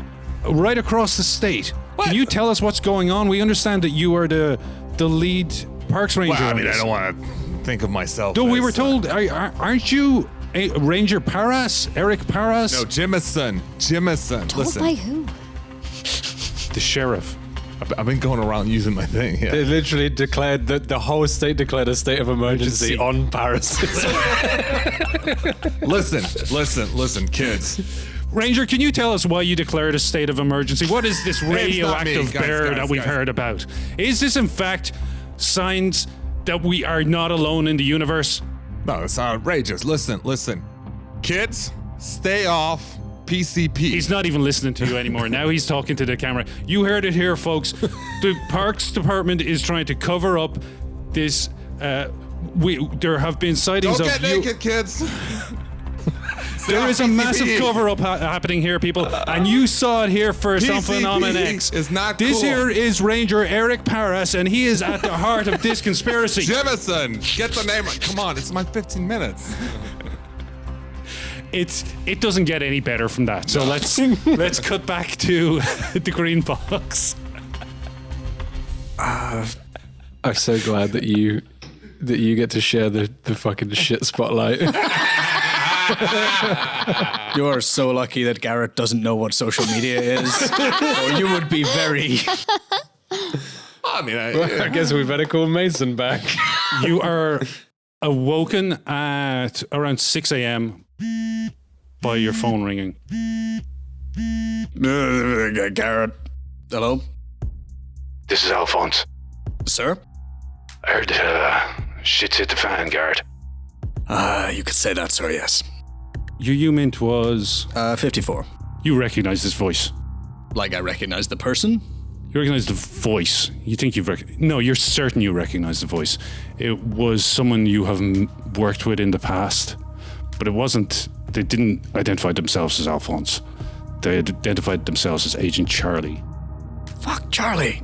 right across the state. What? Can you tell us what's going on? We understand that you are the lead parks ranger. Well, I on mean, I this. don't want to think of myself. No, we as, were told. Aren't you Ranger Paras? Eric Paras? No, Jemison. Told Listen, by who? The sheriff. I've been going around using my thing. Yeah. They literally declared that the whole state declared a state of emergency on parasites. Listen, kids. Ranger, can you tell us why you declared a state of emergency? What is this not me, radioactive guys, bear guys, that we've guys. heard about? Is this in fact signs that we are not alone in the universe? No, it's outrageous. Listen. Kids, stay off PCP. He's not even listening to you anymore. Now he's talking to the camera. You heard it here, folks. The Parks Department is trying to cover up this. There have been sightings Don't of get naked, kids. There is a massive cover-up happening here, people, and you saw it here first on PCP Phenomenon X. is not This cool. here is Ranger Eric Paras, and he is at the heart of this conspiracy. Jemison, get the name right. Come on, it's my 15 minutes. It doesn't get any better from that. So let's cut back to the green box. I'm so glad that you get to share the fucking shit spotlight. You are so lucky that Garret doesn't know what social media is, or you would be very... I mean, I guess we better call Mason back. You are awoken at around 6 a.m. by your phone ringing. Garret. Hello? This is Alphonse. Sir? I heard shit's hit the fan, Garret. You could say that, sir, yes. Your UMint was... 54. You recognize this voice. Like I recognize the person? You recognize the voice. You think you've No, you're certain you recognize the voice. It was someone you have worked with in the past, but it wasn't... They didn't identify themselves as Alphonse. They identified themselves as Agent Charlie. Fuck Charlie.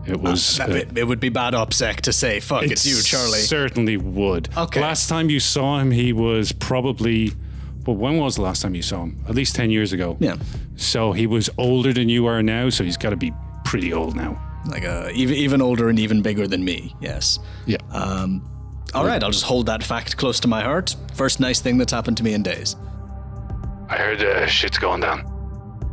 It was... It would be bad OPSEC to say, fuck, it's you, Charlie. Certainly would. Okay. Last time you saw him, he was probably... Well, when was the last time you saw him? At least 10 years ago. Yeah. So he was older than you are now, so he's got to be pretty old now. Like even older and even bigger than me, yes. Yeah. All right, I'll just hold that fact close to my heart. First nice thing that's happened to me in days. I heard shit's going down.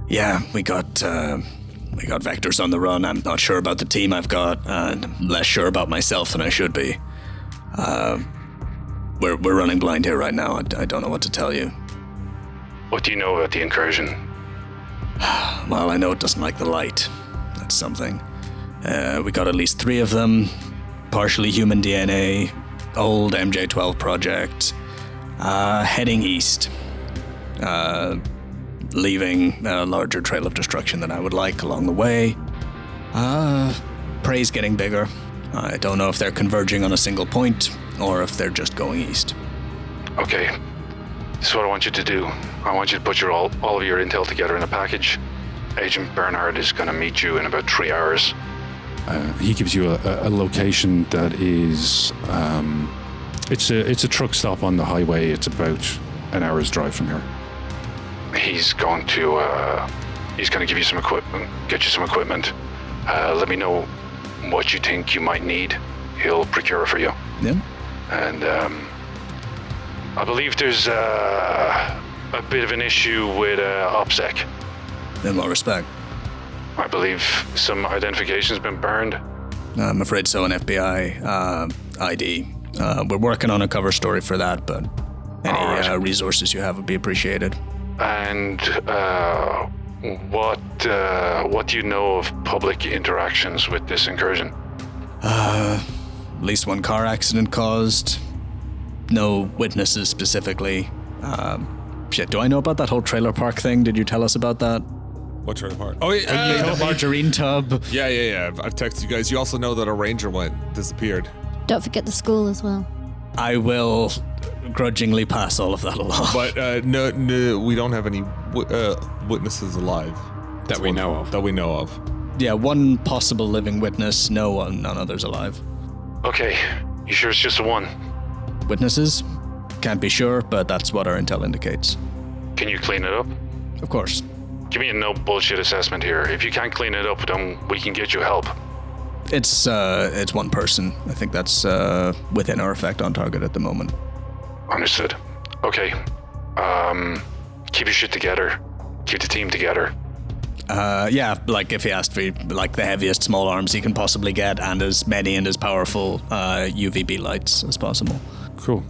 Yeah, we got vectors on the run. I'm not sure about the team I've got, and I'm less sure about myself than I should be. We're running blind here right now. I don't know what to tell you. What do you know about the incursion? Well, I know it doesn't like the light. That's something. We got at least 3 of them. Partially human DNA. Old MJ-12 project. Heading east. Leaving a larger trail of destruction than I would like along the way. Prey's getting bigger. I don't know if they're converging on a single point or if they're just going east. Okay. This is what I want you to do. I want you to put all of your intel together in a package. Agent Bernhard is going to meet you in about 3 hours. He gives you a location that is... It's a truck stop on the highway. It's about an hour's drive from here. He's going to give you some equipment, get you some equipment. Let me know what you think you might need. He'll procure it for you. Yeah. And I believe there's a bit of an issue with OPSEC. In what respect? I believe some identification's been burned. I'm afraid so, an FBI ID. We're working on a cover story for that, but any resources you have would be appreciated. And what do you know of public interactions with this incursion? At least 1 car accident caused. No witnesses specifically. Shit, do I know about that whole trailer park thing? Did you tell us about that? What trailer park? Oh, yeah. The margarine tub. Yeah. I've texted you guys. You also know that a ranger disappeared. Don't forget the school as well. I will grudgingly pass all of that along. But no, we don't have any witnesses alive That we know of. Yeah, 1 possible living witness, none others alive. Okay, you sure it's just the 1? Witnesses? Can't be sure, but that's what our intel indicates. Can you clean it up? Of course. Give me a no bullshit assessment here. If you can't clean it up, then we can get you help. It's 1 person. I think that's within our effect on target at the moment. Understood. Okay. Keep your shit together. Keep the team together. Yeah, like if he asked for like the heaviest small arms he can possibly get and as many and as powerful UVB lights as possible. Cool.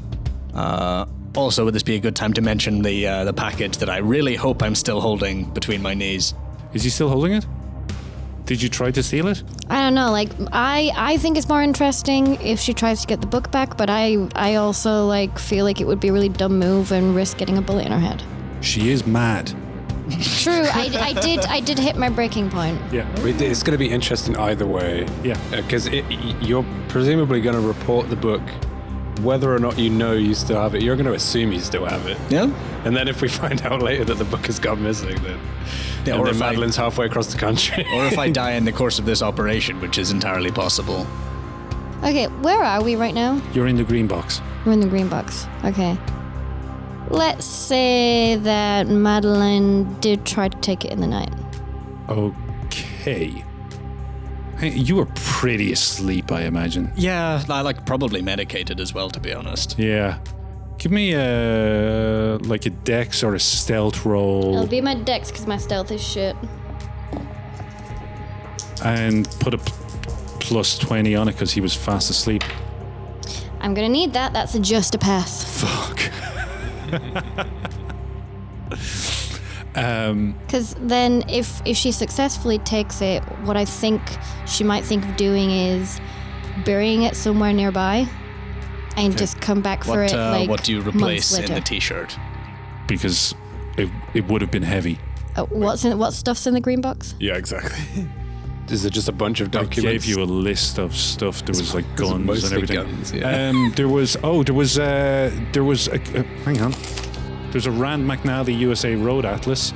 Also, would this be a good time to mention the package that I really hope I'm still holding between my knees? Is he still holding it? Did you try to steal it? I don't know, like, I think it's more interesting if she tries to get the book back, but I also, like, feel like it would be a really dumb move and risk getting a bullet in her head. She is mad. True, I did hit my breaking point. Yeah. It's going to be interesting either way. Yeah. Because you're presumably going to report the book. Whether or not you know you still have it, you're going to assume you still have it. Yeah. And then if we find out later that the book has gone missing, then... Yeah, and or then if Madeline's halfway across the country. Or if I die in the course of this operation, which is entirely possible. Okay, where are we right now? You're in the green box. We're in the green box. Okay. Let's say that Madeline did try to take it in the night. Okay. Hey, you were pretty asleep, I imagine. Yeah, I probably medicated as well, to be honest. Yeah. Give me a dex or a stealth roll. It'll be my dex because my stealth is shit. And put a plus 20 on it because he was fast asleep. I'm gonna need that. That's just a pass. Fuck. Because then if she successfully takes it, what I think she might think of doing is burying it somewhere nearby and just come back for it what do you months replace in later. the t-shirt? Because it would have been heavy. What stuff's in the green box? Yeah, exactly. Is it just a bunch of I documents? gave you a list of stuff. There was like guns and mostly everything. guns, yeah. There was hang on. There's a Rand McNally USA Road Atlas.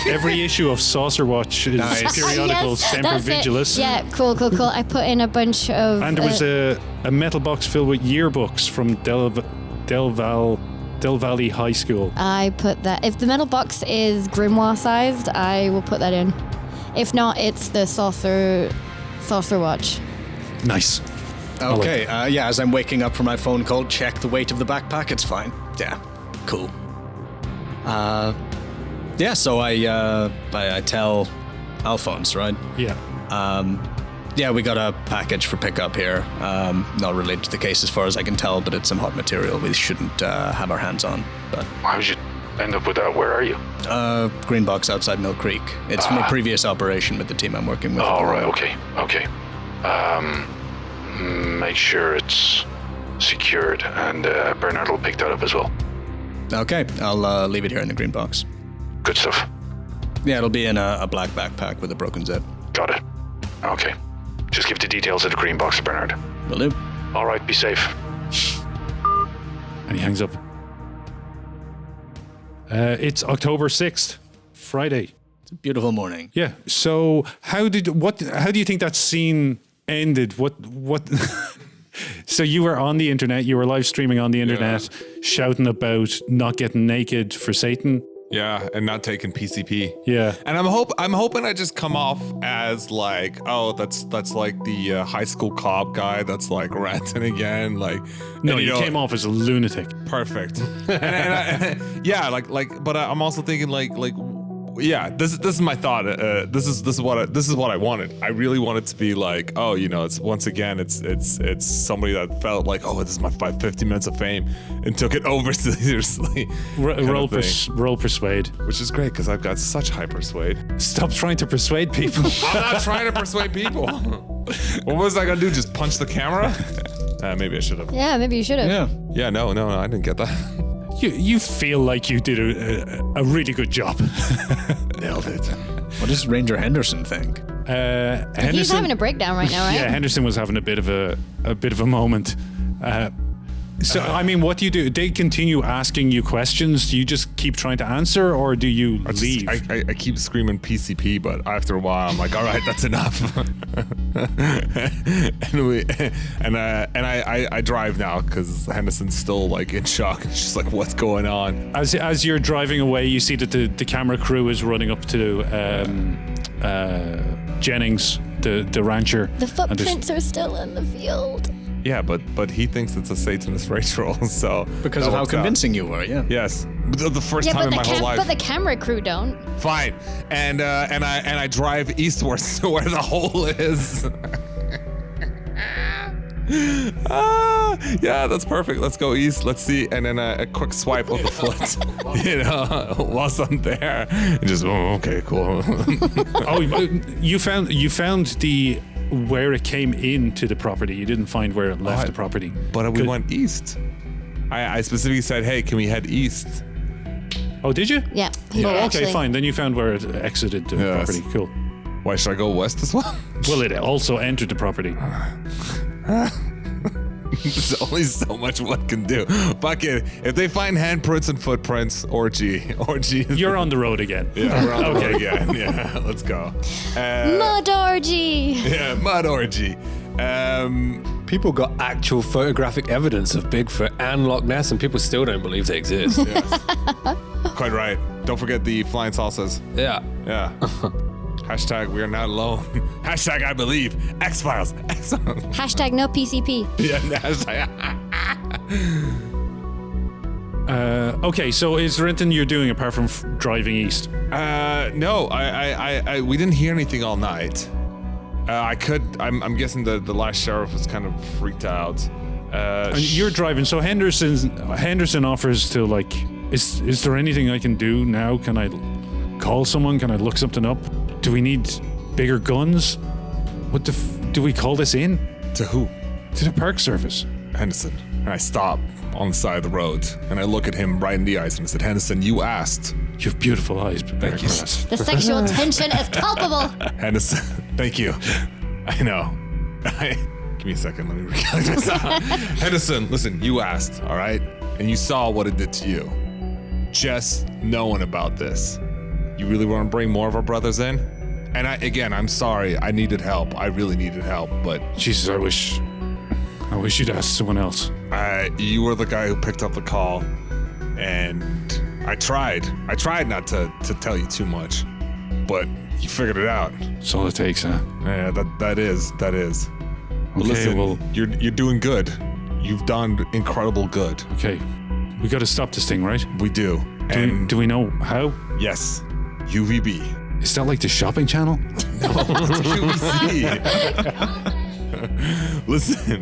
Every issue of Saucer Watch is periodical Yes, Semper that's it. Vigilis. Yeah, cool. I put in a bunch of... And there was a metal box filled with yearbooks from Del Valley High School. I put that... If the metal box is grimoire sized, I will put that in. If not, it's the saucer Saucer watch. Nice. Okay, as I'm waking up from my phone call, check the weight of the backpack. It's fine. Yeah, cool. So I tell Alphonse, right? Yeah. We got a package for pickup here. Not related to the case as far as I can tell, but it's some hot material we shouldn't have our hands on. But How did you end up with that? Where are you? green box outside Mill Creek. It's from a previous operation with the team I'm working with. Oh, right. Okay. Make sure it's secured, and Bernard will pick that up as well. Okay, I'll leave it here in the green box. Good stuff. Yeah, it'll be in a black backpack with a broken zip. Got it. Okay. Just give the details of the green box to Bernard. Will do. All right, be safe. And he hangs up. It's October 6th, Friday. It's a beautiful morning. Yeah. So how do you think that scene ended? What So you were on the internet, you were live streaming on the internet, shouting about not getting naked for Satan. Yeah, and not taking PCP. Yeah. And I'm hoping I just come off as like, oh, that's like the high school cop guy that's like ranting again, like. No, you came off as a lunatic. Perfect. But I'm also thinking this is my thought. This is what I wanted. I really wanted to be like, oh, it's once again, it's somebody that felt like, oh, this is my 50 minutes of fame, and took it over seriously. Roll persuade, which is great because I've got such high persuade. Stop trying to persuade people. I'm not trying to persuade people. What was I gonna do? Just punch the camera? Maybe I should have. Yeah, maybe you should have. Yeah. Yeah, no, I didn't get that. You feel like you did a really good job. Nailed it. What does Ranger Henderson think? Henderson, He's having a breakdown right now, right? Yeah, Henderson was having a bit of a moment. I mean, what do you do? They continue asking you questions. Do you just keep trying to answer, or do you leave? I keep screaming PCP, but after a while, I'm like, all right, that's enough. I drive now because Henderson's still like in shock. She's like, what's going on? As you're driving away, you see that the camera crew is running up to Jennings, the rancher. The footprints are still in the field. Yeah, but he thinks it's a Satanist ritual, so Because of how convincing you were, yeah. Yes, the first time in my whole life. But the camera crew don't. Fine, and I drive eastwards to where the hole is. Yeah, that's perfect. Let's go east. Let's see, and then a quick swipe of the foot, whilst I'm there, and just okay, cool. Oh, you found the where it came into the property. You didn't find where it left the property. But we went east. I specifically said, hey, can we head east? Oh, did you? Yeah. Okay, fine. Then you found where it exited the property. Cool. Why should I go west as well? Well, it also entered the property. There's only so much one can do. Fuck it. If they find handprints and footprints, orgy. You're on the road again. Yeah, we're on the road again. Yeah, let's go. Mud orgy. Yeah, mud orgy. People got actual photographic evidence of Bigfoot and Loch Ness, and people still don't believe they exist. Yes. Quite right. Don't forget the flying saucers. Yeah. Yeah. Hashtag we are not alone. Hashtag I believe. X-Files. Hashtag no PCP. Yeah, hashtag. Okay, so is there anything you're doing apart from driving east? No, I we didn't hear anything all night. I'm guessing the last sheriff was kind of freaked out. And you're driving, so Henderson offers to like, is there anything I can do now? Can I call someone? Can I look something up? Do we need bigger guns? What do we call this in? To who? To the park service. Henderson. And I stop on the side of the road and I look at him right in the eyes and I said, Henderson, you asked. You have beautiful eyes, but Thank you. The sexual tension is palpable. Henderson, thank you. I know. Give me a second, let me recount this. Henderson, listen, you asked, all right? And you saw what it did to you. Just knowing about this. You really want to bring more of our brothers in? And I'm sorry. I needed help. I really needed help, but Jesus, I wish you'd asked someone else. You were the guy who picked up the call, and I tried not to tell you too much, but You figured it out. That's all it takes, huh? Yeah, that is. But Okay, listen, well, you're doing good. You've done incredible good. okay. We got to stop this thing, right? We do. Do we know how? Yes, UVB. Is that like the shopping channel? UVC. Listen,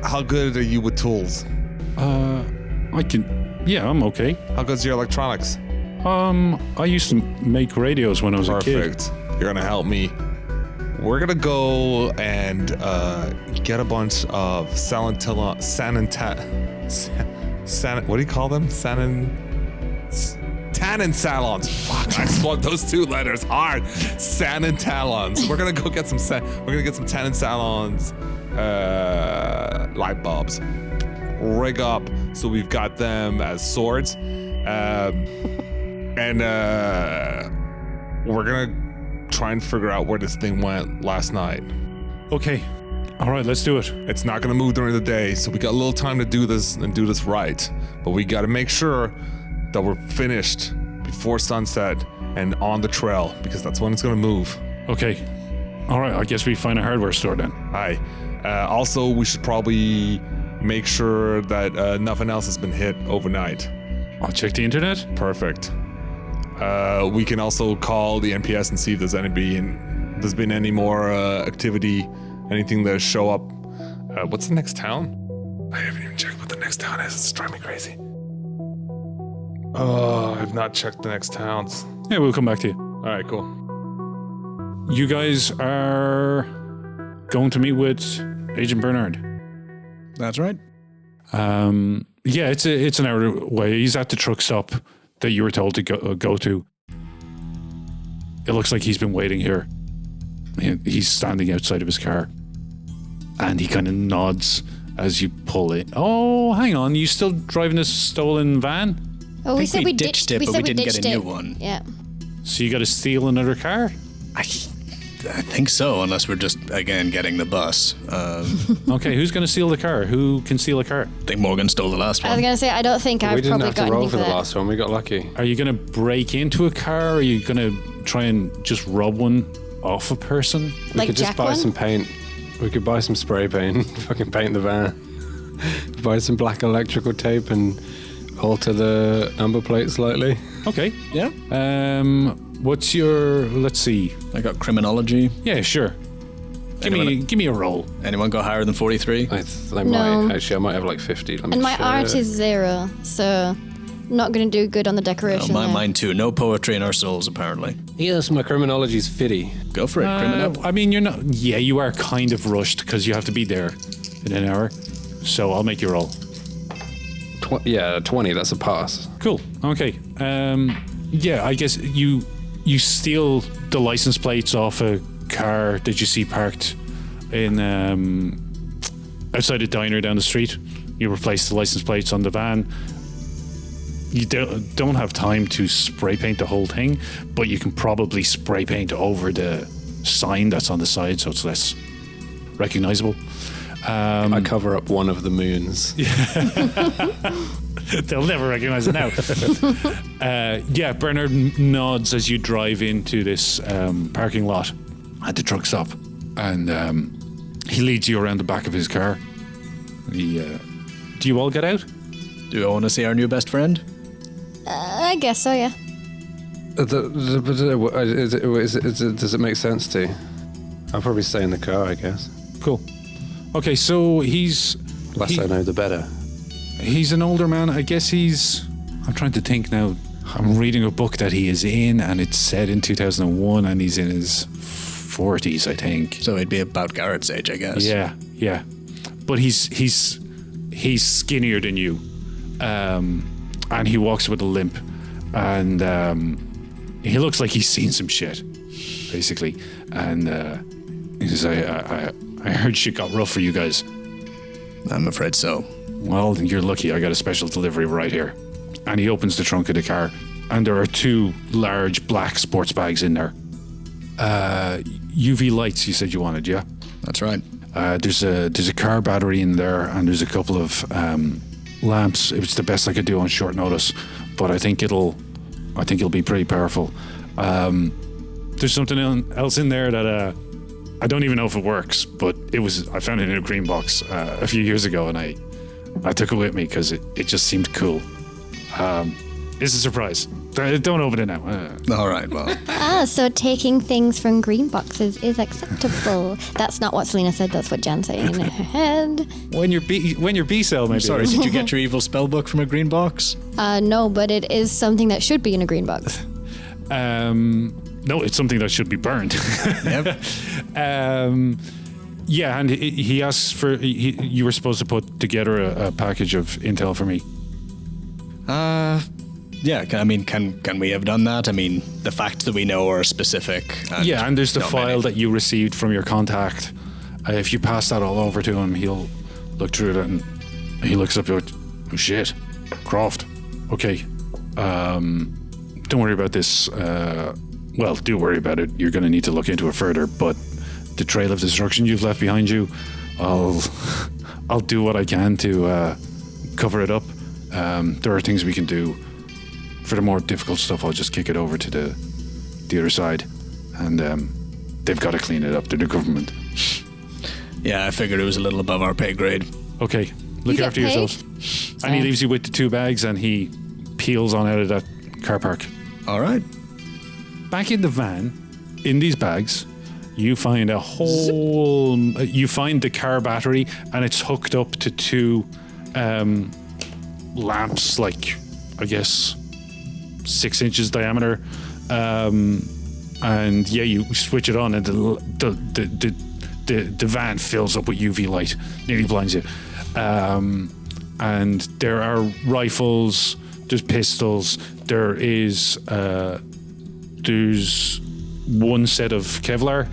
how good are you with tools? I'm okay. How good's your electronics? I used to make radios when I was a kid. Perfect. You're gonna help me. We're gonna go and get a bunch of what do you call them? Tannin salons. Fuck, I swallowed those two letters hard. Tannin talons. We're gonna go get some. We're gonna get some tannin salons. Light bulbs. Rig up so we've got them as swords, and we're gonna try and figure out where this thing went last night. Okay. All right, let's do it. It's not gonna move during the day, so we got a little time to do this and do this right. But we gotta make sure that we're finished before sunset and on the trail, because that's when it's gonna move. Okay. All right, I guess we find a hardware store then. Aye. Also, we should probably make sure that nothing else has been hit overnight. I'll check the internet. Perfect. We can also call the NPS and see if there's been any more activity, anything that show up. What's the next town? I haven't even checked what the next town is. It's driving me crazy. Oh, I've not checked the next towns. Yeah, we'll come back to you. All right, cool. You guys are going to meet with Agent Bernard. That's right. Yeah, it's an hour away. He's at the truck stop that you were told to go to. It looks like he's been waiting here. He's standing outside of his car, and he kind of nods as you pull it. Oh, hang on! You still driving this stolen van? Oh, we said we ditched it, but we didn't get a new one. Yeah. So you got to steal another car? I think so, unless we're just, again, getting the bus. Okay, who's going to steal the car? Who can steal a car? I think Morgan stole the last I was one. going to say, I don't think I've We didn't probably have to got roll anything for the that. last one. We got lucky. Are you going to break into a car? Or are you going to try and just rob one off a person? We Like could just Jack buy one? some paint. We could buy some spray paint, fucking paint the van. Buy some black electrical tape and alter the number plate slightly. Okay. Yeah. What's your? Let's see. I got criminology. Yeah, sure. Give me a roll. Anyone got higher than 43? I No. might. Actually, I might have like 50. Let me And my check. art is 0, so not going to do good on the decoration. there. Mine too. No poetry in our souls, apparently. Yes, my criminology's 50. Go for it, criminal. I mean, you're not. Yeah, you are kind of rushed because you have to be there in an hour. So I'll make you roll. 20. That's a pass. Cool. Okay. Yeah, I guess you steal the license plates off a car that you see parked in outside a diner down the street. You replace the license plates on the van. You don't have time to spray paint the whole thing, but you can probably spray paint over the sign that's on the side so it's less recognizable. I cover up one of the moons. They'll never recognize it now. Yeah, Bernard nods as you drive into this parking lot at the truck stop, and he leads you around the back of his car. Do you all get out? Do I want to see our new best friend? I guess so, yeah. Does it make sense to you? I'll probably stay in the car, I guess. Cool. Okay, so Less I know, the better. he's an older man. I guess I'm trying to think now. I'm reading a book that he is in, and it's set in 2001, and he's in his 40s, I think. So he'd be about Garrett's age, I guess. Yeah. But he's skinnier than you, and he walks with a limp, and he looks like he's seen some shit, basically. And he says, I heard shit got rough for you guys. I'm afraid so. Well, you're lucky. I got a special delivery right here. And he opens the trunk of the car, and there are 2 large black sports bags in there. UV lights, you said you wanted, yeah? That's right. There's a car battery in there, and there's a couple of lamps. It was the best I could do on short notice, but I think it'll be pretty powerful. There's something else in there that I don't even know if it works, but I found it in a green box a few years ago, and I took it with me because it just seemed cool. It's a surprise. Don't open it now. All right, well. So taking things from green boxes is acceptable. That's not what Selena said. That's what Jan's saying in her head. When your B cell, maybe. Sorry, did you get your evil spell book from a green box? No, but it is something that should be in a green box. No, it's something that should be burned. Yep. Yeah, and he asks for. You were supposed to put together a package of intel for me. Yeah, can we have done that? I mean, the facts that we know are specific. Yeah, and there's the not file many. that you received from your contact. If you pass that all over to him, he'll look through it and he looks up at, oh shit, Croft. Okay, don't worry about this. Well, do worry about it. You're going to need to look into it further. But the trail of destruction you've left behind you, I'll do what I can to cover it up. There are things we can do. For the more difficult stuff, I'll just kick it over to the other side, and they've got to clean it up. They're the government. Yeah, I figured it was a little above our pay grade. Okay, look get after paid? yourselves. And he leaves you with the 2 bags, and he peels on out of that car park. All right. Back in the van, in these bags, you find you find the car battery, and it's hooked up to 2 lamps, like, I guess, 6 inches diameter, and yeah, you switch it on, and the van fills up with UV light, nearly blinds you. And there are rifles, there's pistols, there's one set of Kevlar,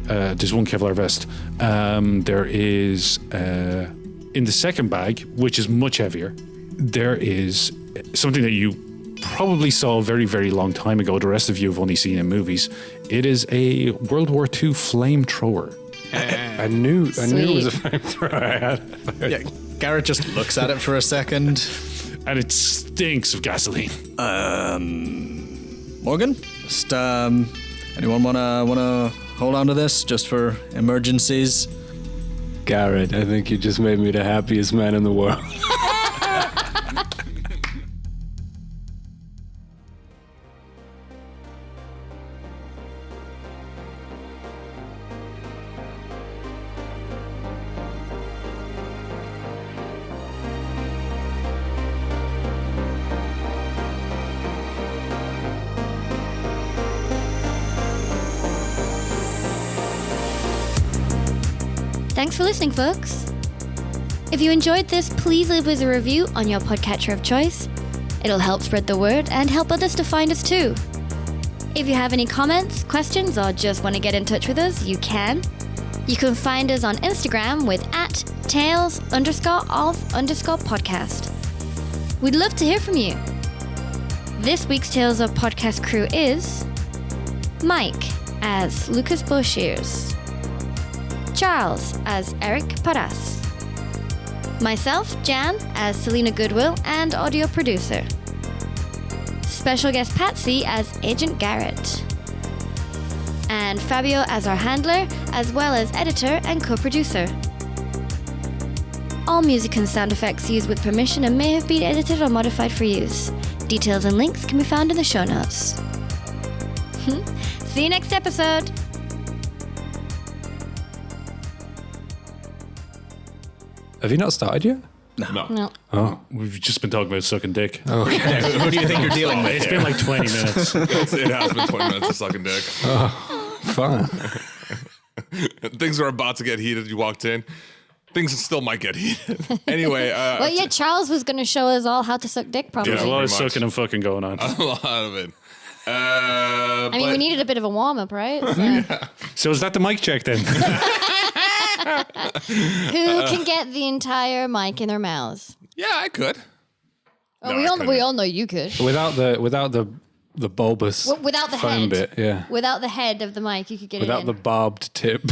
there's one Kevlar vest. There is in the second bag, which is much heavier, there is something that you probably saw a very, very long time ago. The rest of you have only seen in movies. It is a World War II flamethrower. I knew it was a flamethrower. Yeah, Garret just looks at it for a second. And it stinks of gasoline. Morgan, just anyone wanna hold on to this just for emergencies? Garret, I think you just made me the happiest man in the world. Thanks for listening, folks. If you enjoyed this, please leave us a review on your podcatcher of choice. It'll help spread the word and help others to find us too. If you have any comments, questions, or just want to get in touch with us, you can. You can find us on Instagram with @tales_of_podcast. We'd love to hear from you. This week's Tales of Podcast crew is Mike as Lucas Boshears, Charles as Eric Paras, myself, Jan, as Selena Goodwill and audio producer, special guest Patsy as Agent Garret, and Fabio as our handler, as well as editor and co-producer. All music and sound effects used with permission and may have been edited or modified for use. Details and links can be found in the show notes. See you next episode! Have you not started yet? No. Oh, We've just been talking about sucking dick. okay. Who do you think you're dealing with? It's been like 20 minutes. It has been 20 minutes of sucking dick. Fun. Things are about to get heated. You walked in. Things still might get heated. Anyway. Well, yeah, Charles was going to show us all how to suck dick properly. There's a lot of pretty much. sucking and fucking going on. A lot of it. I mean, we needed a bit of a warm-up, right? So. So is that the mic check then? Who can get the entire mic in their mouths? Yeah, I could. Oh, No, we I all couldn't. know you could. Without the bulbous Without the foam head. bit, yeah. Without the head of the mic, you could get Without it the in. barbed tip.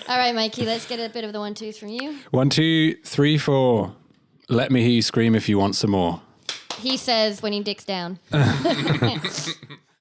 All right, Mikey, let's get a bit of the 1-2s from you. 1, 2, 3, 4. Let me hear you scream if you want some more. he says when he dicks down.